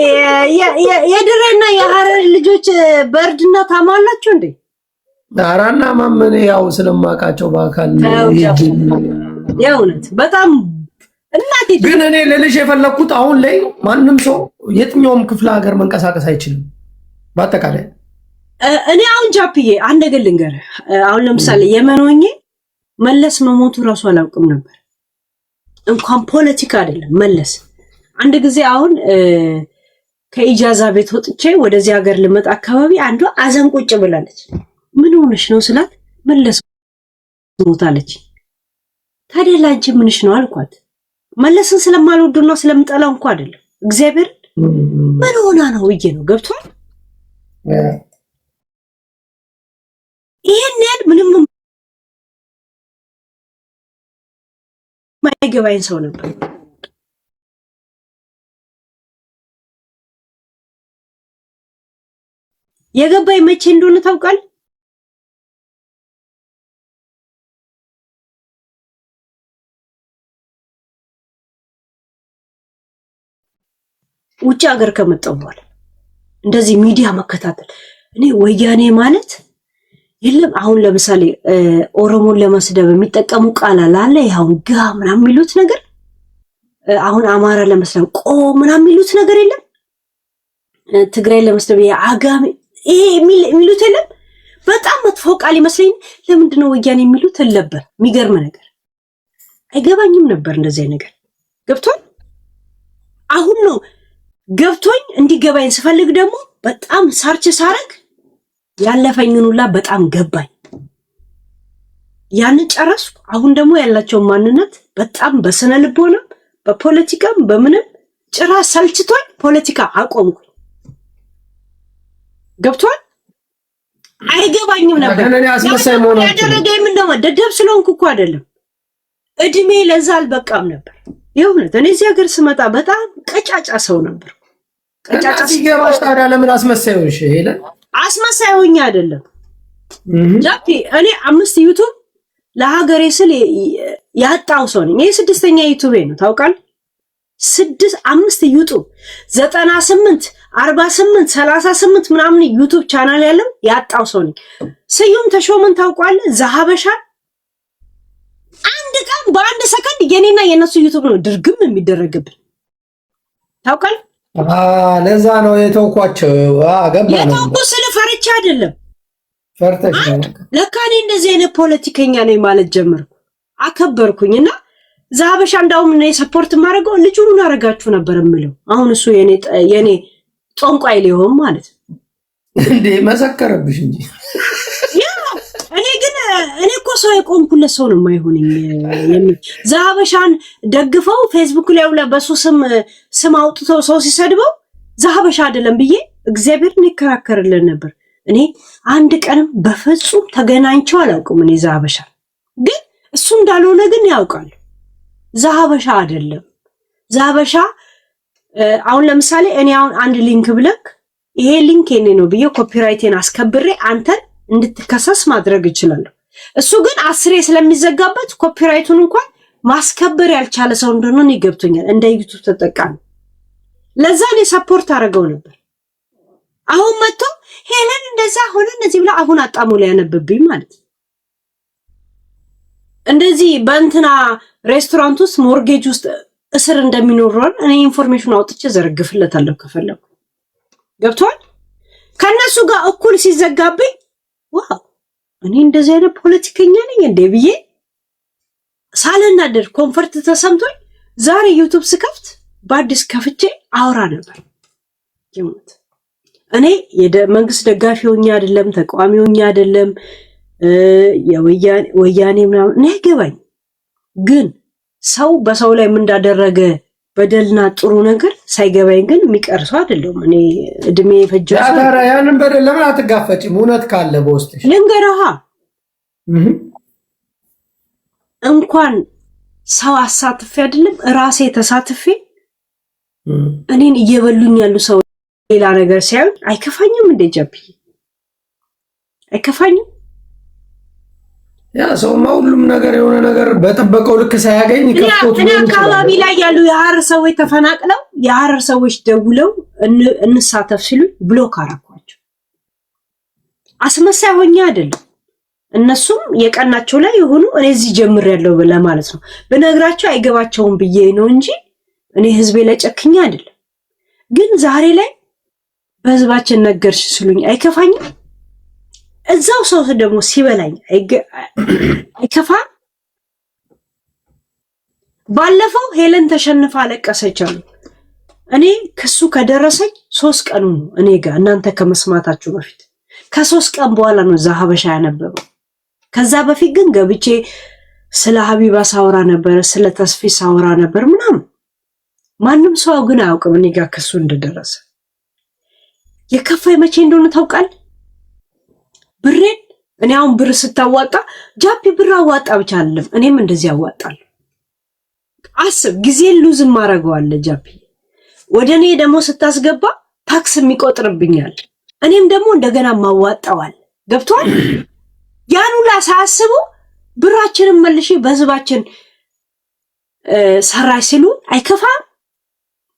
የድሬና የሀረር ልጆች በእርድና ታማላችሁ እንዴ? ዳራና ማመኔ ያው ስለማውቃቸው በአካል የእውነት በጣም እናቴ። ግን እኔ ልልሽ የፈለኩት አሁን ላይ ማንም ሰው የትኛውም ክፍለ ሀገር መንቀሳቀስ አይችልም በአጠቃላይ። እኔ አሁን ጃፒዬ አንድ ነገር ልንገርህ። አሁን ለምሳሌ የመን ሆኜ መለስ መሞቱ ራሱ አላውቅም ነበር። እንኳን ፖለቲካ አይደለም መለስ። አንድ ጊዜ አሁን ከኢጃዛ ቤት ወጥቼ ወደዚህ ሀገር ልመጣ አካባቢ አንዷ አዘን ቁጭ ብላለች። ምን ሆነሽ ነው ስላት መለስ ሞታለች። ታዲያ ላንቺ ምንሽ ነው አልኳት። መለስን ስለማልወደውና ስለምጠላው እንኳን አይደለም እግዚአብሔር ምን ሆና ነው ብዬ ነው። ገብቷል። ይሄን ያህል ምንም ማይገባኝ ሰው ነበር። የገባኝ መቼ እንደሆነ ታውቃለህ? ውጭ ሀገር ከመጣሁ በኋላ እንደዚህ ሚዲያ መከታተል እኔ ወያኔ ማለት የለም። አሁን ለምሳሌ ኦሮሞን ለመስደብ የሚጠቀሙ ቃል አለ። ይሁን ጋ ምናምን የሚሉት ነገር አሁን አማራ ለመስደብ ቆ ምናምን የሚሉት ነገር የለም። ትግራይ ለመስደብ የአጋሚ ይሄ የሚሉት የለም። በጣም መጥፎ ቃል ይመስለኝ። ለምንድን ነው ወያኔ የሚሉት ነበር? የሚገርም ነገር አይገባኝም ነበር እንደዚህ ነገር። ገብቶኝ አሁን ነው ገብቶኝ እንዲገባኝ ስፈልግ ደግሞ በጣም ሳርች ሳረግ ያለፈኝን ሁላ በጣም ገባኝ። ያን ጨረስኩ። አሁን ደግሞ ያላቸው ማንነት በጣም በስነ ልቦናም በፖለቲካም በምንም ጭራ ሰልችቶኝ ፖለቲካ አቆምኩ። ገብቷል። አይገባኝም ነበር ያደረገኝ ምን ነው ደደብ ስለሆንኩ እኮ አይደለም። እድሜ ለዛ አልበቃም ነበር። የእውነት እኔ እዚህ ሀገር ስመጣ በጣም ቀጫጫ ሰው ነበር። ቀጫጫ ሲገባሽ ታዲያ ለምን አስመሳዩሽ? ይሄለ አስመሳዩኝ አይደለም ጃፒ። እኔ 5 ዩቲዩብ ለሀገሬ ስል ያጣው ሰው ነኝ። ይሄ 6ኛ ዩቲዩብ ነው ታውቃለህ። 5 ዩቲዩብ 98 48 38 ምናምን ዩቲዩብ ቻናል ያለው ያጣው ሰው ነኝ። ስዩም ተሾመን ታውቃለህ? ዘሀበሻ አንድ ቀን በአንድ ሰከንድ የኔና የነሱ ዩቲዩብ ነው ድርግም የሚደረግብን ታውቃለህ። ለዛ ነው የተውኳቸው። ገባ ነው የተውኩ ስለ ፈርቻ አይደለም። ፈርተሽ ነው ለካ እኔ እንደዚህ አይነት ፖለቲከኛ ነኝ ማለት ጀመርኩ። አከበርኩኝና ዛበሻ እንዳውም እኔ ሰፖርት ማድረገው ልጁን አረጋችሁ ነበር የምለው። አሁን እሱ የኔ ጦንቋይ ሊሆን ማለት እንዴ መሰከረብሽ እንጂ እኔ እኮ ሰው የቆምኩለት ሰው ነው የማይሆነኝ። ዛበሻን ደግፈው ፌስቡክ ላይ ውላ በሱ ስም አውጥተው ሰው ሲሰድበው ዛበሻ አይደለም ብዬ እግዚአብሔርን ይከራከርልን ነበር። እኔ አንድ ቀንም በፍጹም ተገናኝቸው አላውቅም። እኔ ዛበሻ ግን እሱ እንዳልሆነ ግን ያውቃል። ዛበሻ አይደለም ዛበሻ። አሁን ለምሳሌ እኔ አሁን አንድ ሊንክ ብለክ ይሄ ሊንክ የኔ ነው ብዬ ኮፒራይቴን አስከብሬ አንተን እንድትከሰስ ማድረግ እችላለሁ። እሱ ግን 10 ስለሚዘጋበት ኮፒራይቱን እንኳን ማስከበር ያልቻለ ሰው እንደሆነ ይገብቶኛል። እንደ ዩቲዩብ ተጠቃሚ ለዛ እኔ ሰፖርት አደረገው ነበር። አሁን መጥቶ ሄለን እንደዛ ሆነ እንደዚህ ብላ አሁን አጣሙ ላይ ያነብብኝ ማለት እንደዚህ በእንትና ሬስቶራንት ውስጥ ሞርጌጅ ውስጥ እስር እንደሚኖረን እኔ ኢንፎርሜሽን አውጥቼ ዘርግፍለታለሁ ከፈለኩ። ገብቷል? ከነሱ ጋር እኩል ሲዘጋብኝ ዋው እኔ እንደዚህ አይነት ፖለቲከኛ ነኝ እንዴ ብዬ ሳልናደድ ኮምፈርት ተሰምቶኝ ዛሬ ዩቲዩብ ስከፍት በአዲስ ከፍቼ አውራ ነበር። ይሞት እኔ መንግስት ደጋፊ ሆኜ አይደለም፣ ተቃዋሚ ሆኜ አይደለም፣ የወያኔ ምናምን እኔ አይገባኝ። ግን ሰው በሰው ላይ ምን እንዳደረገ በደልና ጥሩ ነገር ሳይገባኝ ግን የሚቀርሰው አይደለም። እኔ እድሜ ፈጀው ያንን በደል ለምን አትጋፈጭም? እውነት ካለ በውስጥሽ ልንገርሃ እንኳን ሰው አሳትፌ አይደለም ራሴ ተሳትፌ እኔን እየበሉኝ ያሉ ሰው ሌላ ነገር ሳይሆን አይከፋኝም እንዴ ጃፒ? አይከፋኝም? ያ ሰውማ ሁሉም ነገር የሆነ ነገር በጠበቀው ልክ ሳያገኝ ከፍቶት ነው። አካባቢ ላይ ያሉ የሐረር ሰዎች ተፈናቅለው የሐረር ሰዎች ደውለው እንሳተፍ ሲሉ ብሎክ አረኳቸው። አስመሳይ ሆኜ አይደለም። እነሱም የቀናቸው ላይ የሆኑ እኔ እዚህ ጀምሬያለሁ ለማለት ነው። በነግራቸው አይገባቸውም ብዬ ነው እንጂ እኔ ህዝቤ ለጨክኛ አይደለም። ግን ዛሬ ላይ በህዝባችን ነገርሽ ሲሉኝ አይከፋኝም። እዛው ሰው ደግሞ ሲበላኝ አይከፋ። ባለፈው ሄለን ተሸንፋ አለቀሰች አሉ። እኔ ክሱ ከደረሰኝ 3 ቀኑ ነው እኔ ጋር እናንተ ከመስማታችሁ በፊት ከ3 ቀን በኋላ ነው ዛሀበሻ ያነበበው። ከዛ በፊት ግን ገብቼ ስለ ሀቢባ ሳውራ ነበር፣ ስለ ተስፊ ሳውራ ነበር ምናምን። ማንም ሰው ግን አያውቅም እኔ ጋር ክሱ እንደደረሰ። የከፋይ መቼ እንደሆነ ታውቃለህ? ብሬን እኔ አሁን ብር ስታዋጣ ጃፒ ብር አዋጣ ብቻ አይደለም እኔም እንደዚህ አዋጣለሁ። አስብ ጊዜን ሉዝ ማረጋዋለ ጃፒ። ወደኔ ደግሞ ስታስገባ ታክስ የሚቆጥርብኛል። እኔም ደግሞ እንደገና ማዋጣዋል። ገብቷል? ያኑላ ሳያስቡ ብራችንን መልሼ በህዝባችን ሰራይ ሲሉ አይከፋም?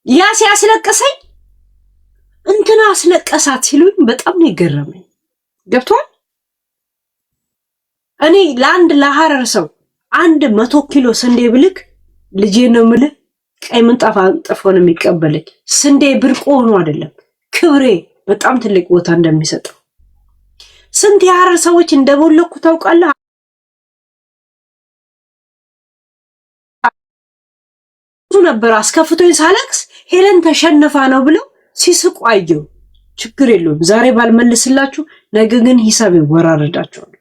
ያ ሲያስለቀሰኝ እንትና አስለቀሳት ሲሉኝ በጣም ነው የገረመኝ። ገብቷል? እኔ ለሐረር ሰው 100 ኪሎ ስንዴ ብልክ ልጄ ነው የምልህ ቀይ ምንጣፍ አንጥፎ ነው የሚቀበለኝ። ስንዴ ብርቅ ሆኖ አይደለም ክብሬ በጣም ትልቅ ቦታ እንደሚሰጠው። ስንት የሐረር ሰዎች እንደቦለኩ ታውቃለህ? ነበር አስከፍቶኝ ሳለቅስ ሄለን ተሸነፋ ነው ብለው ሲስቁ አየሁ። ችግር የለውም ዛሬ ባልመልስላችሁ ነገ ግን ሂሳብ ይወራረዳቸዋል።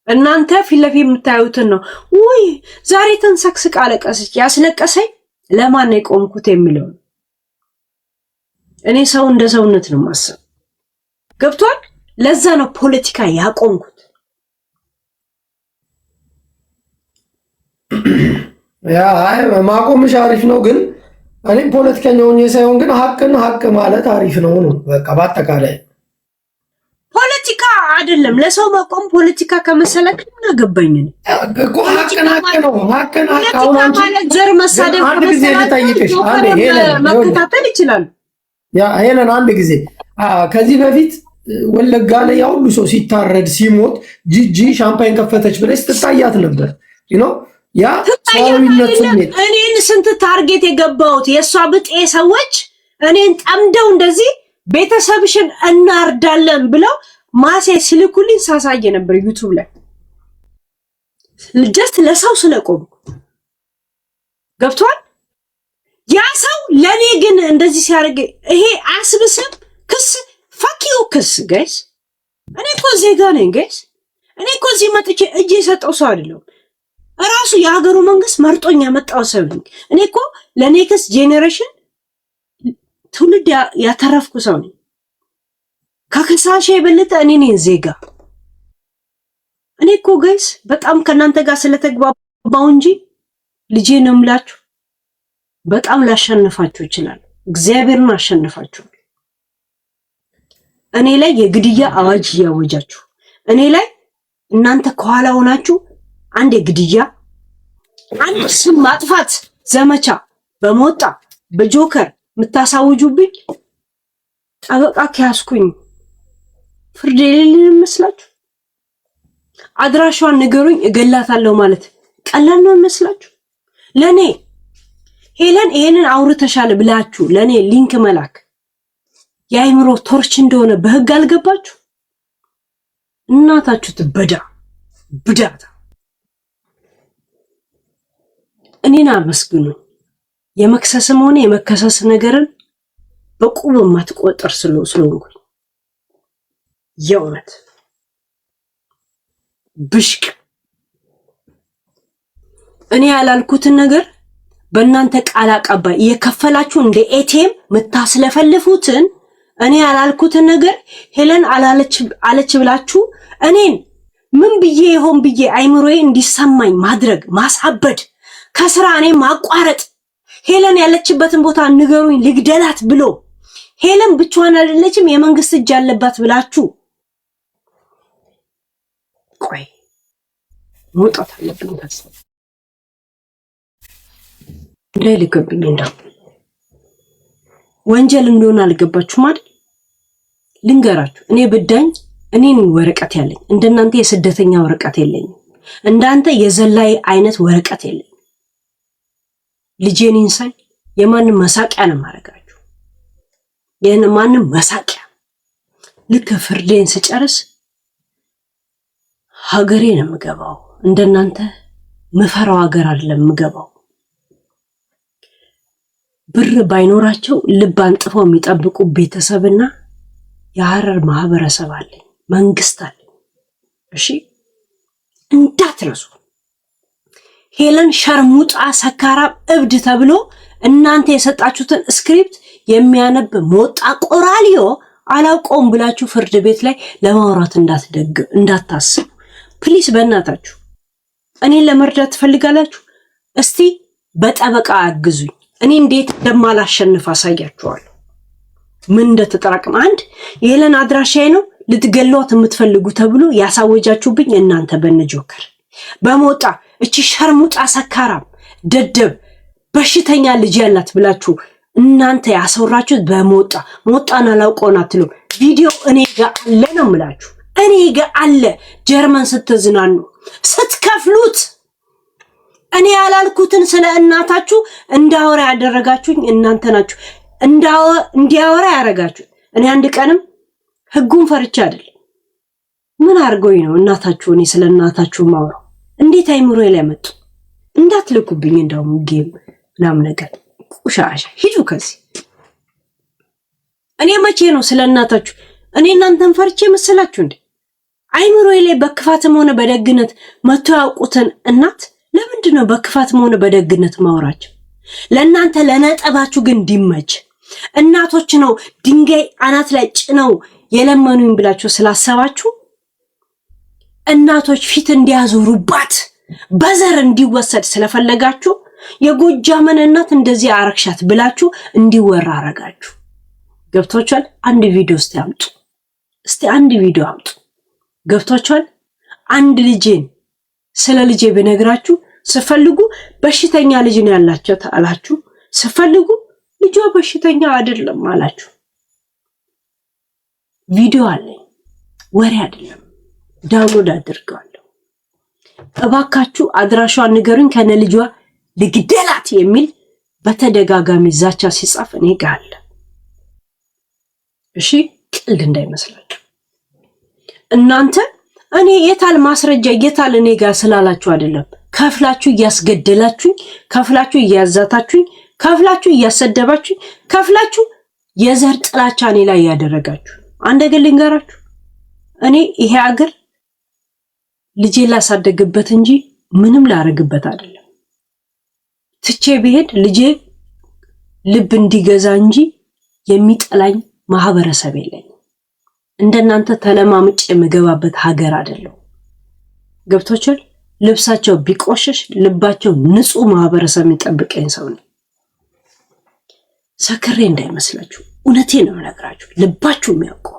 እናንተ ፊት ለፊት የምታዩትን ነው ወይ ዛሬ ተንሰክስቅ አለቀሰች ያስለቀሰኝ ለማን ነው የቆምኩት የሚለው። እኔ ሰው እንደ ሰውነት ነው ማሰብ። ገብቷል? ለዛ ነው ፖለቲካ ያቆምኩት። ያ አይ ማቆምሽ አሪፍ ነው፣ ግን እኔ ፖለቲከኛ ሆኜ ሳይሆን ግን ሀቅ ማለት አሪፍ ነው ነው በቃ በአጠቃላይ ፖለቲካ አይደለም ለሰው መቆም። ፖለቲካ ከመሰለክ ምን አገባኝ ነው እኮ ሀቅ ነው። አሁን ማለት ዘር መሳደብ ከመሰለክ መከታተል ይችላል። ያ ሄለን አንድ ጊዜ ከዚህ በፊት ወለጋ ላይ ያው ሁሉ ሰው ሲታረድ ሲሞት ጂጂ ሻምፓኝ ከፈተች ብለሽ ትታያት ነበር ያ ሰውነት ስሜት። እኔን ስንት ታርጌት የገባሁት የሷ ብጤ ሰዎች እኔን ጠምደው እንደዚህ ቤተሰብሽን እናርዳለን ብለው ማሴ ሲልኩልኝ ሳሳየ ነበር ዩቲዩብ ላይ። ጀስት ለሰው ስለቆሙ ገብቷል። ያ ሰው ለኔ ግን እንደዚህ ሲያደርግ ይሄ አስብስብ ክስ ፋኪው ክስ ጋይስ እኔ እኮ ዜጋ ነኝ ጋይስ። እኔ እኮ እዚህ መጥቼ እጄ የሰጠው ሰው አይደለም። ራሱ የሀገሩ መንግስት መርጦኝ ያመጣው ሰው ነኝ። እኔ እኮ ለኔክስት ጄኔሬሽን ትውልድ ያተረፍኩ ሰው ነኝ። ከከሳሽ የበለጠ እኔ ነኝ ዜጋ። እኔ እኮ ጋይስ በጣም ከናንተ ጋር ስለተግባባው እንጂ ልጄ ነው የምላችሁ በጣም ላሸንፋችሁ ይችላል። እግዚአብሔርን አሸንፋችሁ እኔ ላይ የግድያ አዋጅ ያወጃችሁ እኔ ላይ እናንተ ከኋላ ሆናችሁ አንድ የግድያ አንድ ስም ማጥፋት ዘመቻ በሞጣ በጆከር የምታሳውጁብኝ ጠበቃ ከያዝኩኝ ፍርድ የሌለኝ መስላችሁ? አድራሿን ንገሩኝ እገላታለሁ ማለት ቀላል ነው መስላችሁ? ለኔ ሄለን ይሄንን አውርተሻል ብላችሁ ለኔ ሊንክ መላክ የአይምሮ ቶርች እንደሆነ በህግ አልገባችሁ? እናታችሁ ትበዳ ብዳታ። እኔን አመስግኑኝ። የመክሰስም ሆነ የመከሰስ ነገርን በቁብ ማትቆጥር ስለሆንኩኝ የእውነት ብሽቅ እኔ ያላልኩትን ነገር በእናንተ ቃል አቀባይ እየከፈላችሁ እንደ ኤቲኤም ምታስለፈልፉትን እኔ ያላልኩትን ነገር ሄለን አለች ብላችሁ እኔን ምን ብዬ ይሆን ብዬ አይምሮዬ እንዲሰማኝ ማድረግ ማሳበድ ከስራ እኔ ማቋረጥ ሄለን ያለችበትን ቦታ ንገሩኝ ልግደላት ብሎ ሄለን ብቻዋን አይደለችም የመንግስት እጅ አለባት ብላችሁ ቆይ መውጣት አለብኝ ታስ ለልከብኝ እንደው ወንጀል እንደሆነ አልገባችሁም አይደል? ልንገራችሁ እኔ በዳኝ እኔን ወረቀት ያለኝ እንደናንተ የስደተኛ ወረቀት የለኝም። እንዳንተ የዘላይ አይነት ወረቀት የለኝም። ልጄን እንሳይ የማንም መሳቂያ ነው ማረጋችሁ። የማንም መሳቂያ ልክ ፍርዴን ስጨርስ ሀገሬ ነው የምገባው። እንደናንተ መፈራው ሀገር አይደለም የምገባው። ብር ባይኖራቸው ልብ አንጥፈው የሚጠብቁ ቤተሰብና የሐረር ማህበረሰብ አለኝ፣ መንግስት አለኝ። እሺ እንዳትረሱ። ሄለን ሸርሙጣ ሰካራም እብድ ተብሎ እናንተ የሰጣችሁትን ስክሪፕት የሚያነብ ሞጣ ቆራሊዮ አላውቀውም ብላችሁ ፍርድ ቤት ላይ ለማውራት እንዳታስቡ ፕሊስ። በእናታችሁ እኔን ለመርዳት ትፈልጋላችሁ? እስቲ በጠበቃ አግዙኝ። እኔ እንዴት እንደማላሸንፍ አሳያችኋለሁ። ምን እንደተጠራቀመ አንድ የሄለን አድራሻዬ ነው ልትገሏት የምትፈልጉ ተብሎ ያሳወጃችሁብኝ እናንተ በነጆከር በሞጣ እቺ ሸርሙጣ ሰካራም ደደብ በሽተኛ ልጅ ያላት ብላችሁ እናንተ ያሰራችሁት ሞጣን አላውቀውም አትሉ። ቪዲዮ እኔ ጋር አለ ነው የምላችሁ። እኔ ጋር አለ። ጀርመን ስትዝናኑ ስትከፍሉት እኔ ያላልኩትን ስለ እናታችሁ እንዳወራ ያደረጋችሁኝ እናንተ ናችሁ። እንዲያወራ ያደረጋችሁ እኔ አንድ ቀንም ህጉን ፈርቻ አይደለም። ምን አርገውኝ ነው እናታችሁ እኔ ስለ እናታችሁ ማውራው? እንዴት አይምሮ ላይ መጡ? እንዳትልኩብኝ እንደውም ጌም ምናምን ነገር ቁሻሻ ሂዱ ከዚህ። እኔ መቼ ነው ስለ እናታችሁ እኔ እናንተን ፈርቼ መሰላችሁ እንዴ? አይምሮ ላይ በክፋትም ሆነ በደግነት መቶ ያውቁትን እናት ለምንድን ነው በክፋትም ሆነ በደግነት ማውራቸው? ለእናንተ ለነጠባችሁ ግን እንዲመች እናቶች ነው ድንጋይ አናት ላይ ጭነው የለመኑኝ ብላችሁ ስላሰባችሁ እናቶች ፊት እንዲያዞሩባት በዘር እንዲወሰድ ስለፈለጋችሁ የጎጃመን እናት እንደዚህ አረክሻት ብላችሁ እንዲወራ አረጋችሁ። ገብቷችኋል? አንድ ቪዲዮ እስቲ አንድ ቪዲዮ አምጡ። ገብቷችኋል? አንድ ልጄን ስለ ልጄ ብነግራችሁ ስፈልጉ በሽተኛ ልጅ ነው ያላችሁ አላችሁ፣ ስፈልጉ ልጇ በሽተኛ አይደለም አላችሁ። ቪዲዮ አለኝ፣ ወሬ አይደለም። ዳውንሎድ አድርገዋለሁ። እባካችሁ አድራሿን ንገሩኝ ከነ ልጇ ልግደላት የሚል በተደጋጋሚ ዛቻ ሲጻፍ እኔ ጋር አለ። እሺ ቀልድ እንዳይመስላችሁ። እናንተ እኔ የታል ማስረጃ የታል እኔ ጋር ስላላችሁ አይደለም። ከፍላችሁ እያስገደላችሁኝ፣ ከፍላችሁ እያዛታችሁኝ፣ ከፍላችሁ እያሰደባችሁኝ፣ ከፍላችሁ የዘር ጥላቻ እኔ ላይ ያደረጋችሁ። አንድ ነገር ልንገራችሁ፣ እኔ ይሄ አገር ልጄ ላሳደግበት እንጂ ምንም ላረግበት አይደለም። ትቼ ብሄድ ልጄ ልብ እንዲገዛ እንጂ የሚጠላኝ ማህበረሰብ የለኝም። እንደናንተ ተለማምጬ የምገባበት ሀገር አይደለም። ገብቶቻል? ልብሳቸው ቢቆሸሽ ልባቸው ንጹህ ማህበረሰብ የሚጠብቀኝ ሰው ነው። ሰክሬ እንዳይመስላችሁ፣ እውነቴን ነው የምነግራችሁ። ልባችሁ የሚያውቀው